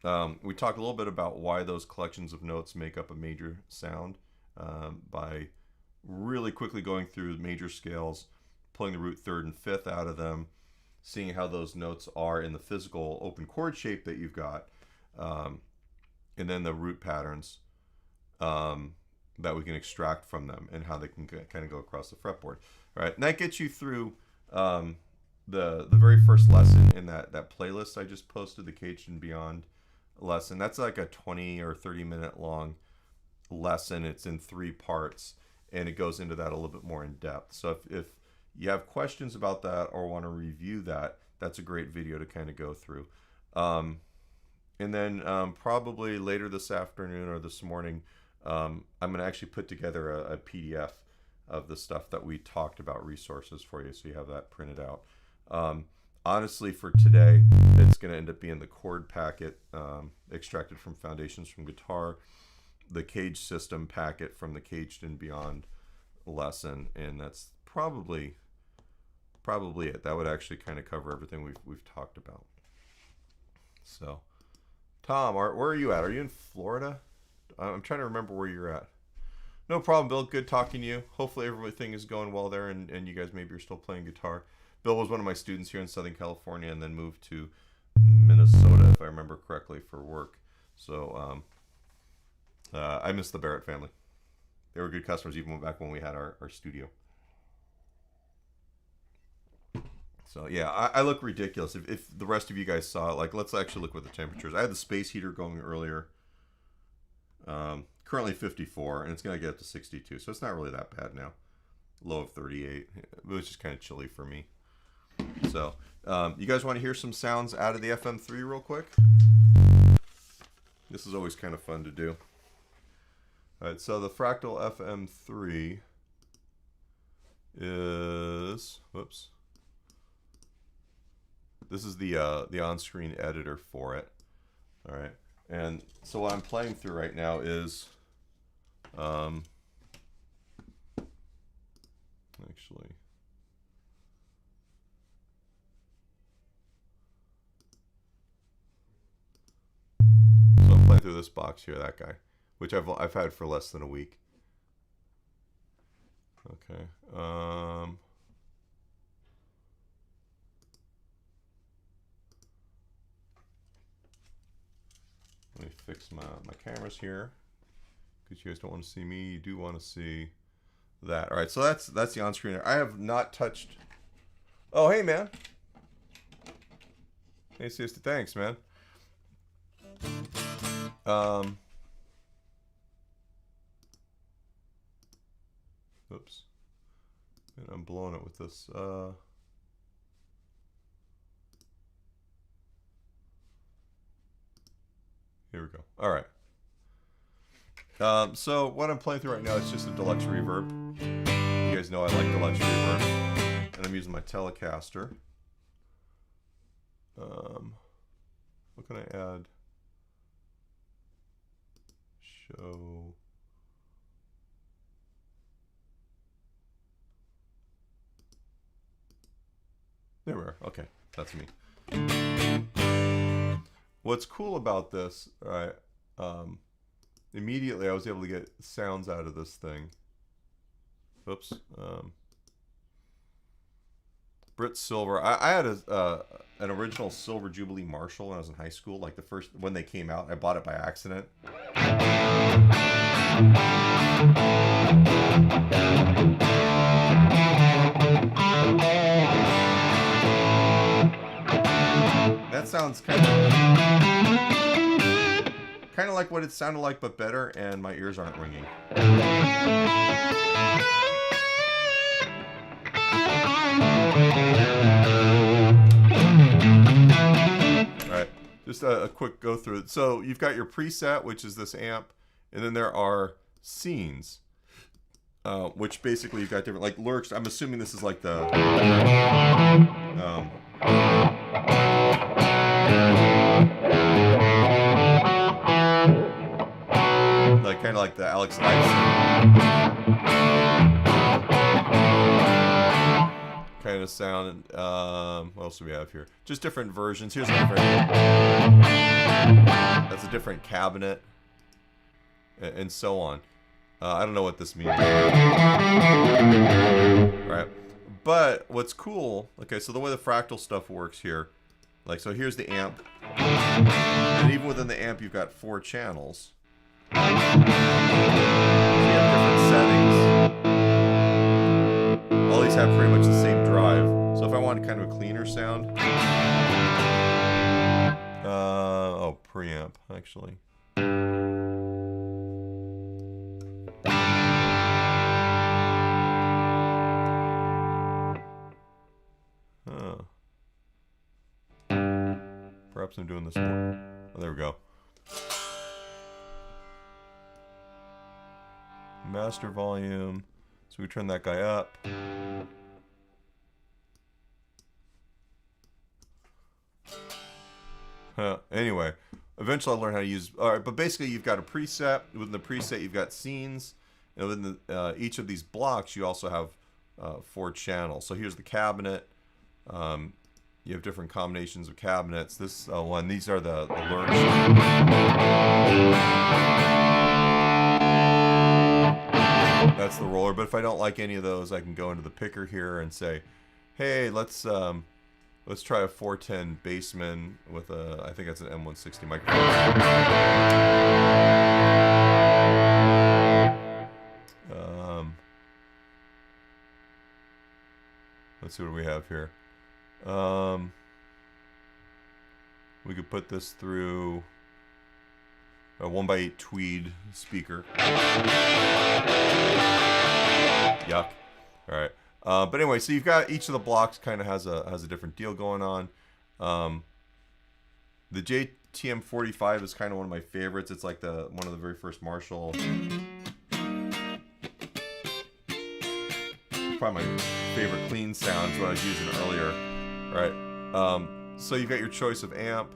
We talked a little bit about why those collections of notes make up a major sound, by really quickly going through major scales, pulling the root third and fifth out of them, seeing how those notes are in the physical open chord shape that you've got, and then the root patterns that we can extract from them, and how they can kind of go across the fretboard. All right, and that gets you through the very first lesson in that playlist I just posted, the Caged and Beyond lesson. That's like a 20 or 30 minute long lesson. It's in 3 parts, and it goes into that a little bit more in depth. So if you have questions about that or want to review that, that's a great video to kind of go through. And then probably later this afternoon or this morning, I'm going to actually put together a PDF of the stuff that we talked about, resources for you, so you have that printed out. Honestly, for today, it's going to end up being the chord packet, extracted from Foundations from Guitar, the Cage System packet from the Caged and Beyond lesson, and that's probably it. That would actually kind of cover everything we've talked about. So, Tom, where are you at? Are you in Florida? I'm trying to remember where you're at. No problem, Bill. Good talking to you. Hopefully everything is going well there, and you guys maybe are still playing guitar. Bill was one of my students here in Southern California, and then moved to Minnesota, if I remember correctly, for work. So I miss the Barrett family. They were good customers even back when we had our studio. So yeah, I look ridiculous. If the rest of you guys saw it, like, let's actually look what the temperatures. I had the space heater going earlier. Currently 54, and it's going to get up to 62, so it's not really that bad now. Low of 38. It was just kind of chilly for me. So, you guys want to hear some sounds out of the FM3 real quick? This is always kind of fun to do. Alright, so the Fractal FM3 is... Whoops. This is the on-screen editor for it. All right, and so what I'm playing through right now is, actually, so I'm playing through this box here, that guy, which I've had for less than a week. Okay. Let me fix my cameras here, because you guys don't want to see me. You do want to see that. All right, so that's the on-screen. I have not touched. Oh, hey, man. Hey, sister. Thanks, man. Oops. And I'm blowing it with this. Here we go. All right. So what I'm playing through right now is just a deluxe reverb. You guys know I like deluxe reverb, and I'm using my Telecaster. What can I add? Show. There we are. Okay, that's me. What's cool about this, right? Immediately I was able to get sounds out of this thing. Oops. Brit Silver. I had an original Silver Jubilee Marshall when I was in high school. Like when they came out, I bought it by accident. That sounds kind of like what it sounded like, but better, and my ears aren't ringing. All right, just a quick go through it. So you've got your preset, which is this amp, and then there are scenes, which basically you've got different, like lyrics. I'm assuming this is like the like kind of like the Alex Lights kind of sound. What else do we have here? Just different versions. Here's another version. That's a different cabinet, and so on. I don't know what this means. All right. But what's cool, okay, so the way the fractal stuff works here, like, so here's the amp, and even within the amp, you've got 4 channels. So you have different settings. All these have pretty much the same drive. So if I want kind of a cleaner sound, oh, preamp, actually. Perhaps I'm doing this more. Oh, there we go. Master volume. So we turn that guy up. Anyway, eventually I'll learn how to use. All right, but basically you've got a preset. Within the preset, you've got scenes. And within each of these blocks, you also have 4 channels. So here's the cabinet. You have different combinations of cabinets. This one, these are the lyrics. That's the roller. But if I don't like any of those, I can go into the picker here and say, hey, let's try a 410 Bassman with a, I think that's an M160 microphone. Let's see what we have here. We could put this through a 1x8 Tweed speaker. Yuck. All right. But anyway, so you've got each of the blocks kind of has a different deal going on. The JTM45 is kind of one of my favorites. It's like one of the very first Marshall. Probably my favorite clean sounds what I was using earlier. Right. So you got your choice of amp,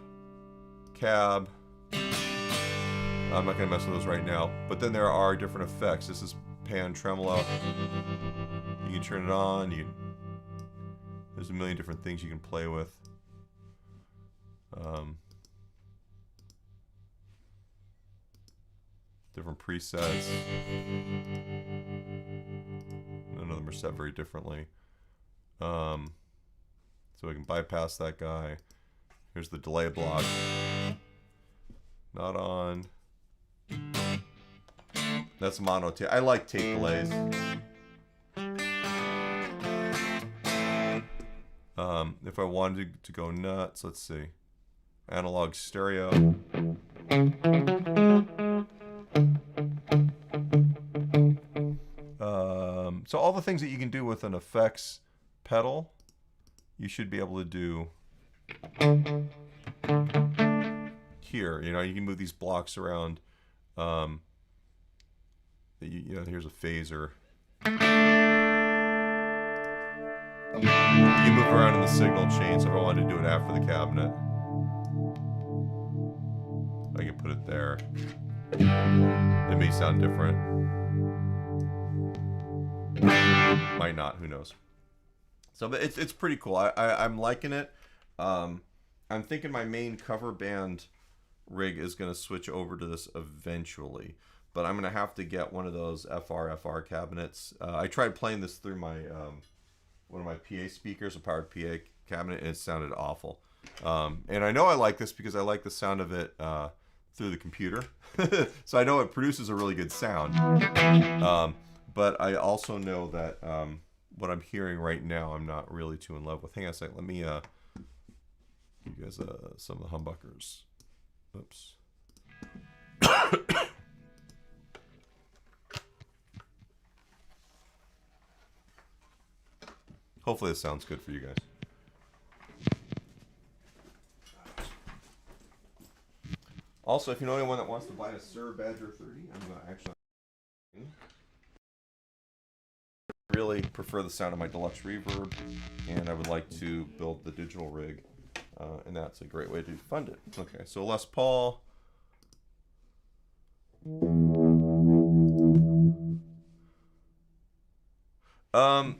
cab. I'm not going to mess with those right now. But then there are different effects. This is pan tremolo. You can turn it on. There's a million different things you can play with. Different presets. None of them are set very differently. So we can bypass that guy. Here's the delay block. Not on. That's mono tape. I like tape delays. If I wanted to go nuts, let's see. Analog stereo. So all the things that you can do with an effects pedal, you should be able to do here. You know, you can move these blocks around. You know, here's a phaser. You can move around in the signal chain, so if I wanted to do it after the cabinet, I can put it there. It may sound different. Might not, who knows. So but it's pretty cool. I'm liking it. I'm thinking my main cover band rig is going to switch over to this eventually. But I'm going to have to get one of those FR cabinets. I tried playing this through my one of my PA speakers, a powered PA cabinet, and it sounded awful. And I know I like this because I like the sound of it through the computer. So I know it produces a really good sound. But I also know that what I'm hearing right now, I'm not really too in love with. Hang on a second. Let me give you guys some of the humbuckers. Oops. Hopefully this sounds good for you guys. Also, if you know anyone that wants to buy a Sir Badger 30, I'm going to actually really prefer the sound of my deluxe reverb, and I would like to build the digital rig, and that's a great way to fund it. Okay, so Les Paul.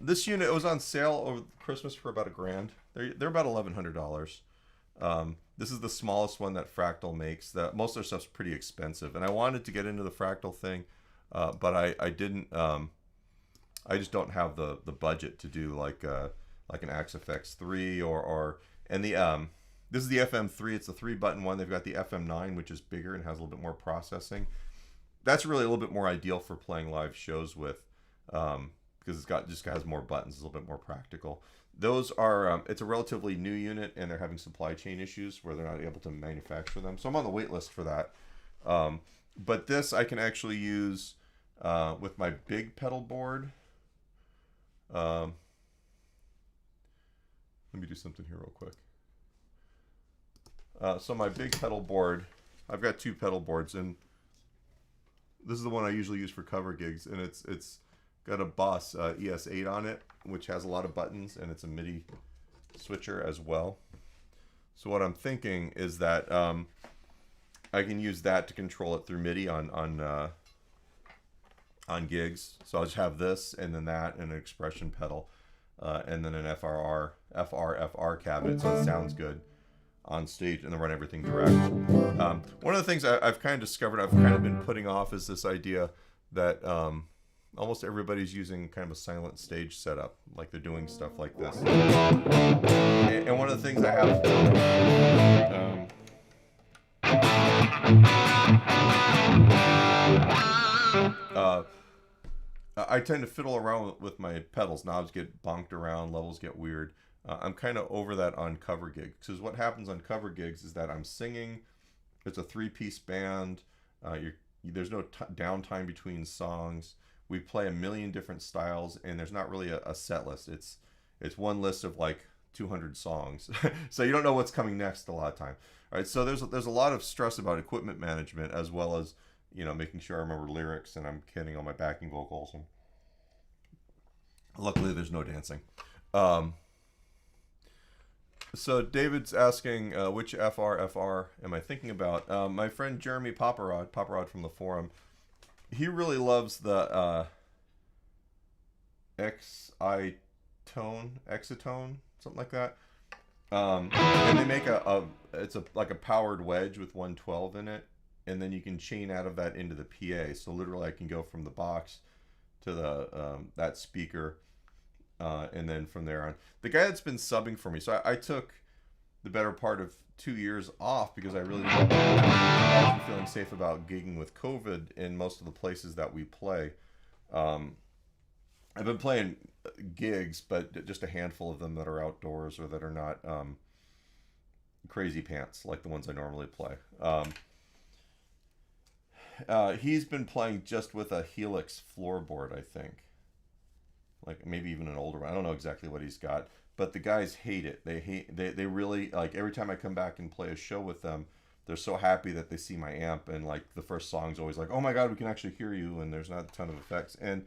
This unit, it was on sale over Christmas for about $1,000. They're about $1,100. This is the smallest one that Fractal makes. Most of their stuff's pretty expensive, and I wanted to get into the Fractal thing, but I didn't. I just don't have the budget to do like an AxeFX 3 and the this is the FM3. It's the 3-button one. They've got the FM9, which is bigger and has a little bit more processing. That's really a little bit more ideal for playing live shows with, because it's just has more buttons, it's a little bit more practical. Those are it's a relatively new unit, and they're having supply chain issues where they're not able to manufacture them. So I'm on the wait list for that. But this I can actually use with my big pedal board. Let me do something here real quick. So my big pedal board, I've got 2 pedal boards, and this is the one I usually use for cover gigs, and it's got a Boss ES8 on it, which has a lot of buttons, and it's a MIDI switcher as well. So what I'm thinking is that I can use that to control it through MIDI on gigs. So I'll just have this, and then that, and an expression pedal, and then an FR cabinet, so it sounds good on stage, and then run everything direct. One of the things I've kind of discovered, I've kind of been putting off, is this idea that almost everybody's using kind of a silent stage setup, like they're doing stuff like this. And one of the things I have, I tend to fiddle around with my pedals. Knobs get bonked around, levels get weird. I'm kind of over that on cover gigs, because what happens on cover gigs is that I'm singing. It's a 3-piece band. There's no downtime between songs. We play a million different styles, and there's not really a set list. It's one list of like 200 songs, so you don't know what's coming next a lot of time. All right, so there's a lot of stress about equipment management, as well as, you know, making sure I remember lyrics and I'm hitting all my backing vocals. And luckily, there's no dancing. So David's asking which FR am I thinking about? My friend Jeremy Paparod from the forum, he really loves the Exitone, something like that. And they make it's like a powered wedge with 112 in it, and then you can chain out of that into the PA. So literally, I can go from the box to the that speaker, and then from there on. The guy that's been subbing for me, so I took the better part of 2 years off because I really wasn't feeling safe about gigging with COVID in most of the places that we play. I've been playing gigs, but just a handful of them that are outdoors or that are not crazy pants like the ones I normally play. He's been playing just with a Helix floorboard, I think. Like maybe even an older one. I don't know exactly what he's got, but the guys hate it. They really, like, every time I come back and play a show with them, they're so happy that they see my amp, and like the first song's always like, oh my god, we can actually hear you, and there's not a ton of effects. And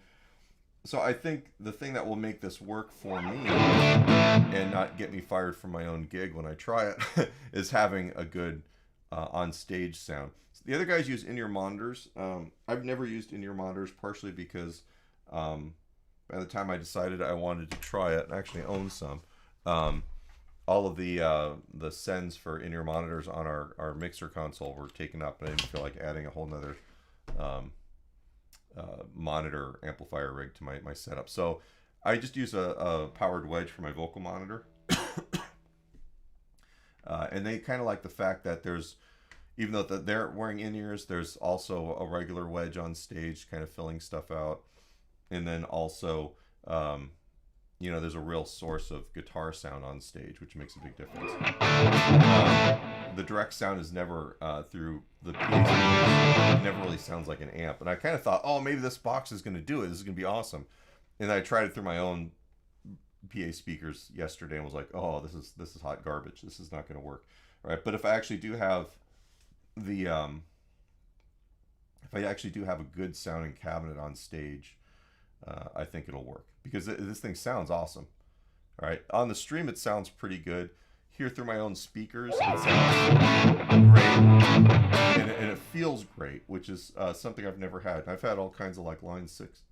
so I think the thing that will make this work for me and not get me fired from my own gig when I try it is having a good on-stage sound. So the other guys use in-ear monitors. I've never used in-ear monitors, partially because by the time I decided I wanted to try it, I actually own some. All of the sends for in-ear monitors on our mixer console were taken up, and I didn't feel like adding a whole nother monitor amplifier rig to my setup. So I just use a powered wedge for my vocal monitor. And they kind of like the fact that there's, even though they're wearing in-ears, there's also a regular wedge on stage kind of filling stuff out. And then also, there's a real source of guitar sound on stage, which makes a big difference. The direct sound is never through the PA. It never really sounds like an amp. And I kind of thought, oh, maybe this box is going to do it. This is going to be awesome. And I tried it through my own PA speakers yesterday and was like, oh, this is hot garbage. This is not going to work. All right. But if I actually do have a good sounding cabinet on stage, I think it'll work, because this thing sounds awesome. All right. On the stream, it sounds pretty good. Here through my own speakers, it sounds great, and it feels great, which is something I've never had. I've had all kinds of like Line 6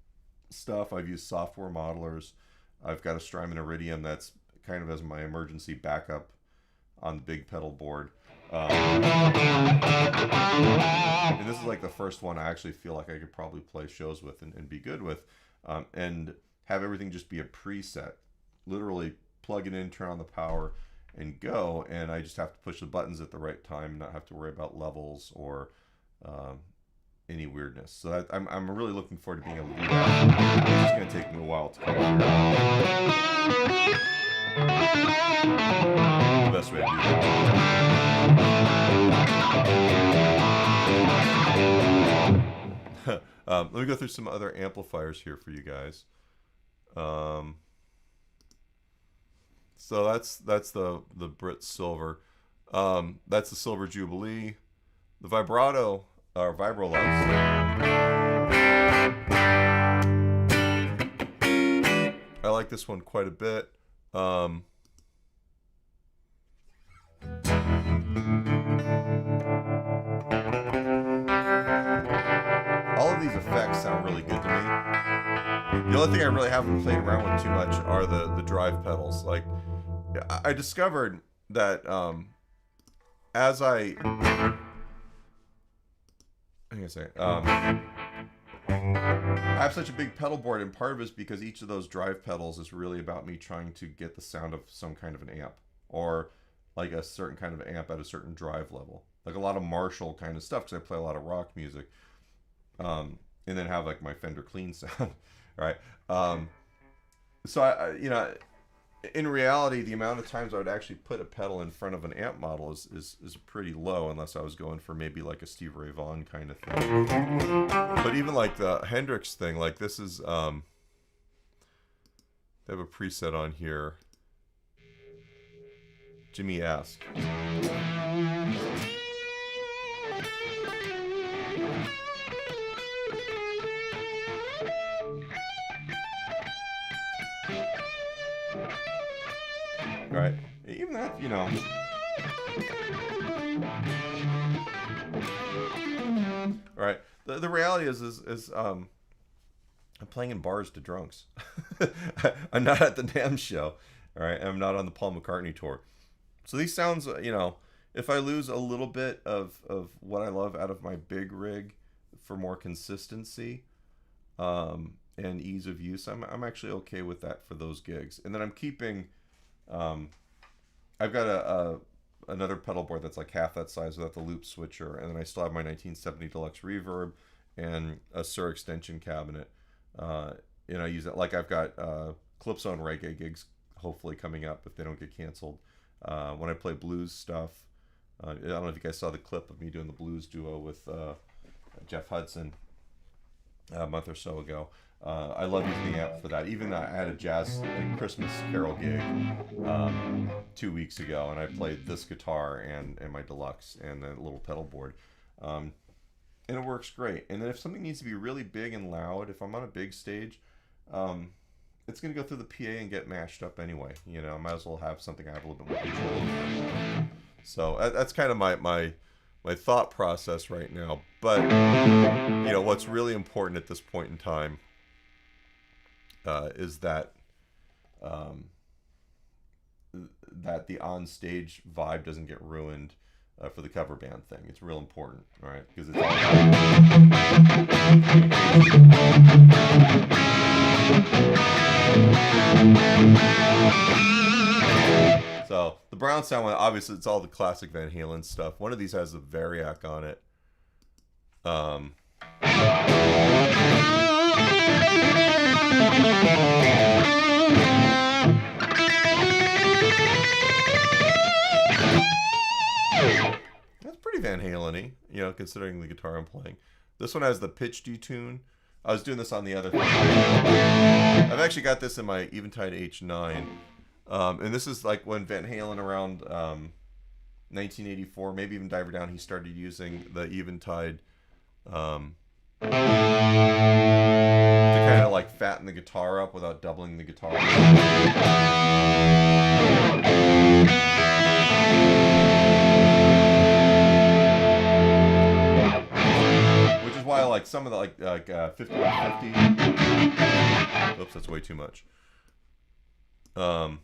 stuff. I've used software modelers. I've got a Strymon Iridium that's kind of as my emergency backup on the big pedal board. And this is like the first one I actually feel like I could probably play shows with and be good with, and have everything just be a preset. Literally plug it in, turn on the power, and go, and I just have to push the buttons at the right time and not have to worry about levels or any weirdness. So I'm really looking forward to being able to do that. It's just going to take me a while to kind of figure out the best way to do that. Let me go through some other amplifiers here for you guys. So that's the Brit Silver. That's the Silver Jubilee. The Vibrato, or Vibrolux. I like this one quite a bit. All of these effects sound really good to me. The only thing I really haven't played around with too much are the drive pedals. Like, I discovered that as I have such a big pedal board, and part of it is because each of those drive pedals is really about me trying to get the sound of some kind of an amp, or like a certain kind of amp at a certain drive level, like a lot of Marshall kind of stuff, because I play a lot of rock music, and then have like my Fender clean sound, right? So I in reality, the amount of times I would actually put a pedal in front of an amp model is pretty low, unless I was going for maybe like a Steve Ray Vaughan kind of thing. But even like the Hendrix thing, like this is, they have a preset on here, Jimmy-esque. Right, Even that, you know. All right. The reality is I'm playing in bars to drunks. I'm not at the damn show. All right. I'm not on the Paul McCartney tour. So these sounds, you know, if I lose a little bit of what I love out of my big rig for more consistency and ease of use, I'm actually okay with that for those gigs. And then I'm keeping, I've got another pedal board that's like half that size without the loop switcher, and then I still have my 1970 Deluxe reverb and a Sur extension cabinet. And I use it, like I've got Calypso and reggae gigs hopefully coming up if they don't get canceled. When I play blues stuff, I don't know if you guys saw the clip of me doing the blues duo with Jeff Hudson a month or so ago. I love using the amp for that. Even I had a jazz Christmas carol gig 2 weeks ago, and I played this guitar and my Deluxe and the little pedal board. And it works great. And then if something needs to be really big and loud, if I'm on a big stage, it's going to go through the PA and get mashed up anyway. You know, I might as well have something I have a little bit more control over. So that's kind of my thought process right now. But, you know, what's really important at this point in time is that that the on-stage vibe doesn't get ruined for the cover band thing. It's real important, all right? Because it's all So the Brown sound one, obviously it's all the classic Van Halen stuff. One of these has a Variac on it. That's pretty Van Halen-y, you know, considering the guitar I'm playing. This one has the pitch detune. I was doing this on the other thing. I've actually got this in my Eventide H9. And this is like when Van Halen around 1984, maybe even Diver Down, he started using the Eventide to kind of like fatten the guitar up without doubling the guitar. Which is why I like some of the like 5150. Oops, that's way too much. Right,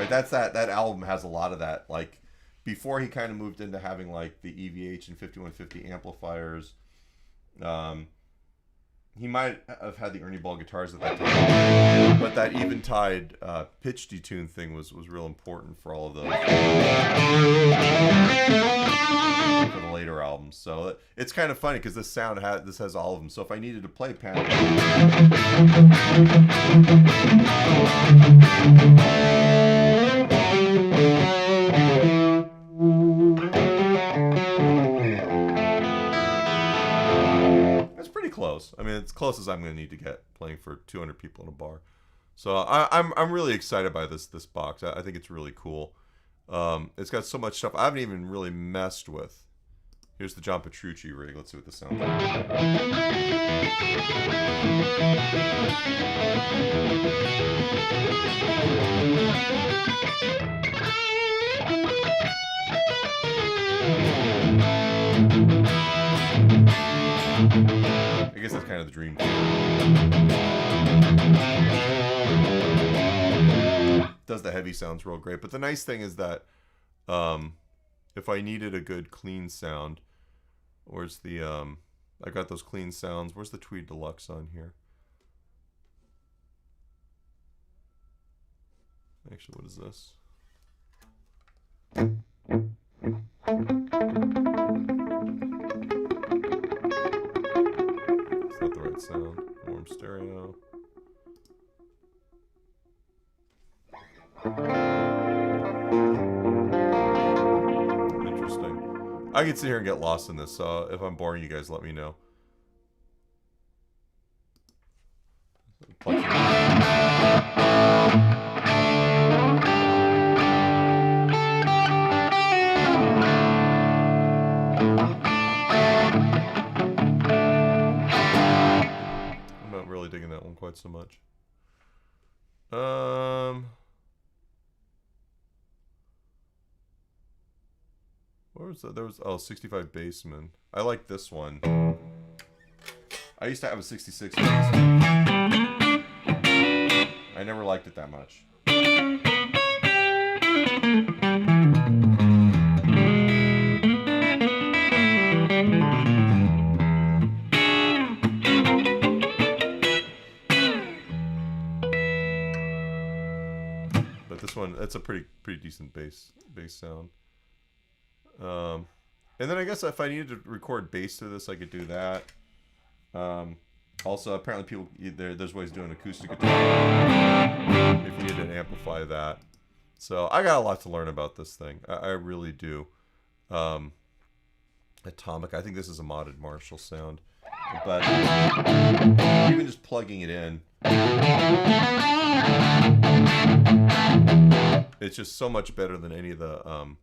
that's that album has a lot of that. Like before he kind of moved into having like the EVH and 5150 amplifiers. He might have had the Ernie Ball guitars at that time, but that Eventide pitch detune thing was real important for all of those for the later albums. So it's kind of funny because this has all of them. So if I needed to play panel, close. I mean, it's close as I'm going to need to get playing for 200 people in a bar. So I'm really excited by this box. I think it's really cool. It's got so much stuff I haven't even really messed with. Here's the John Petrucci rig. Let's see what this sounds like. I guess that's kind of the dream. Does the heavy sounds real great. But the nice thing is that if I needed a good clean sound, where's the I got those clean sounds. Where's the Tweed Deluxe on here? Actually, what is this? Not the right sound. Warm stereo. Interesting. I can sit here and get lost in this, so if I'm boring you guys, let me know. was 65 Bassman. I like this one. I used to have a 66 bass. I never liked it that much. But this one, that's a pretty decent bass sound. And then I guess if I needed to record bass to this, I could do that. Also, apparently there's ways to do an acoustic guitar if you need to amplify that. So I got a lot to learn about this thing. I really do. Atomic. I think this is a modded Marshall sound. But even just plugging it in, it's just so much better than any of the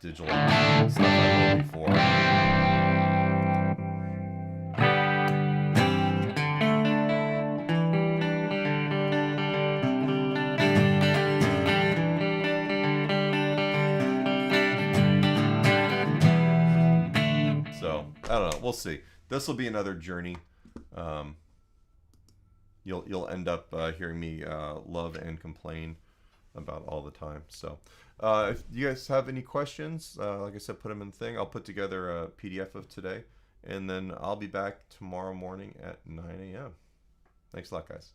digital stuff I've done before. So I don't know. We'll see. This will be another journey. You'll end up hearing me love and complain about all the time. So if you guys have any questions, like I said, put them in the thing. I'll put together a PDF of today, and then I'll be back tomorrow morning at 9 a.m. Thanks a lot, guys.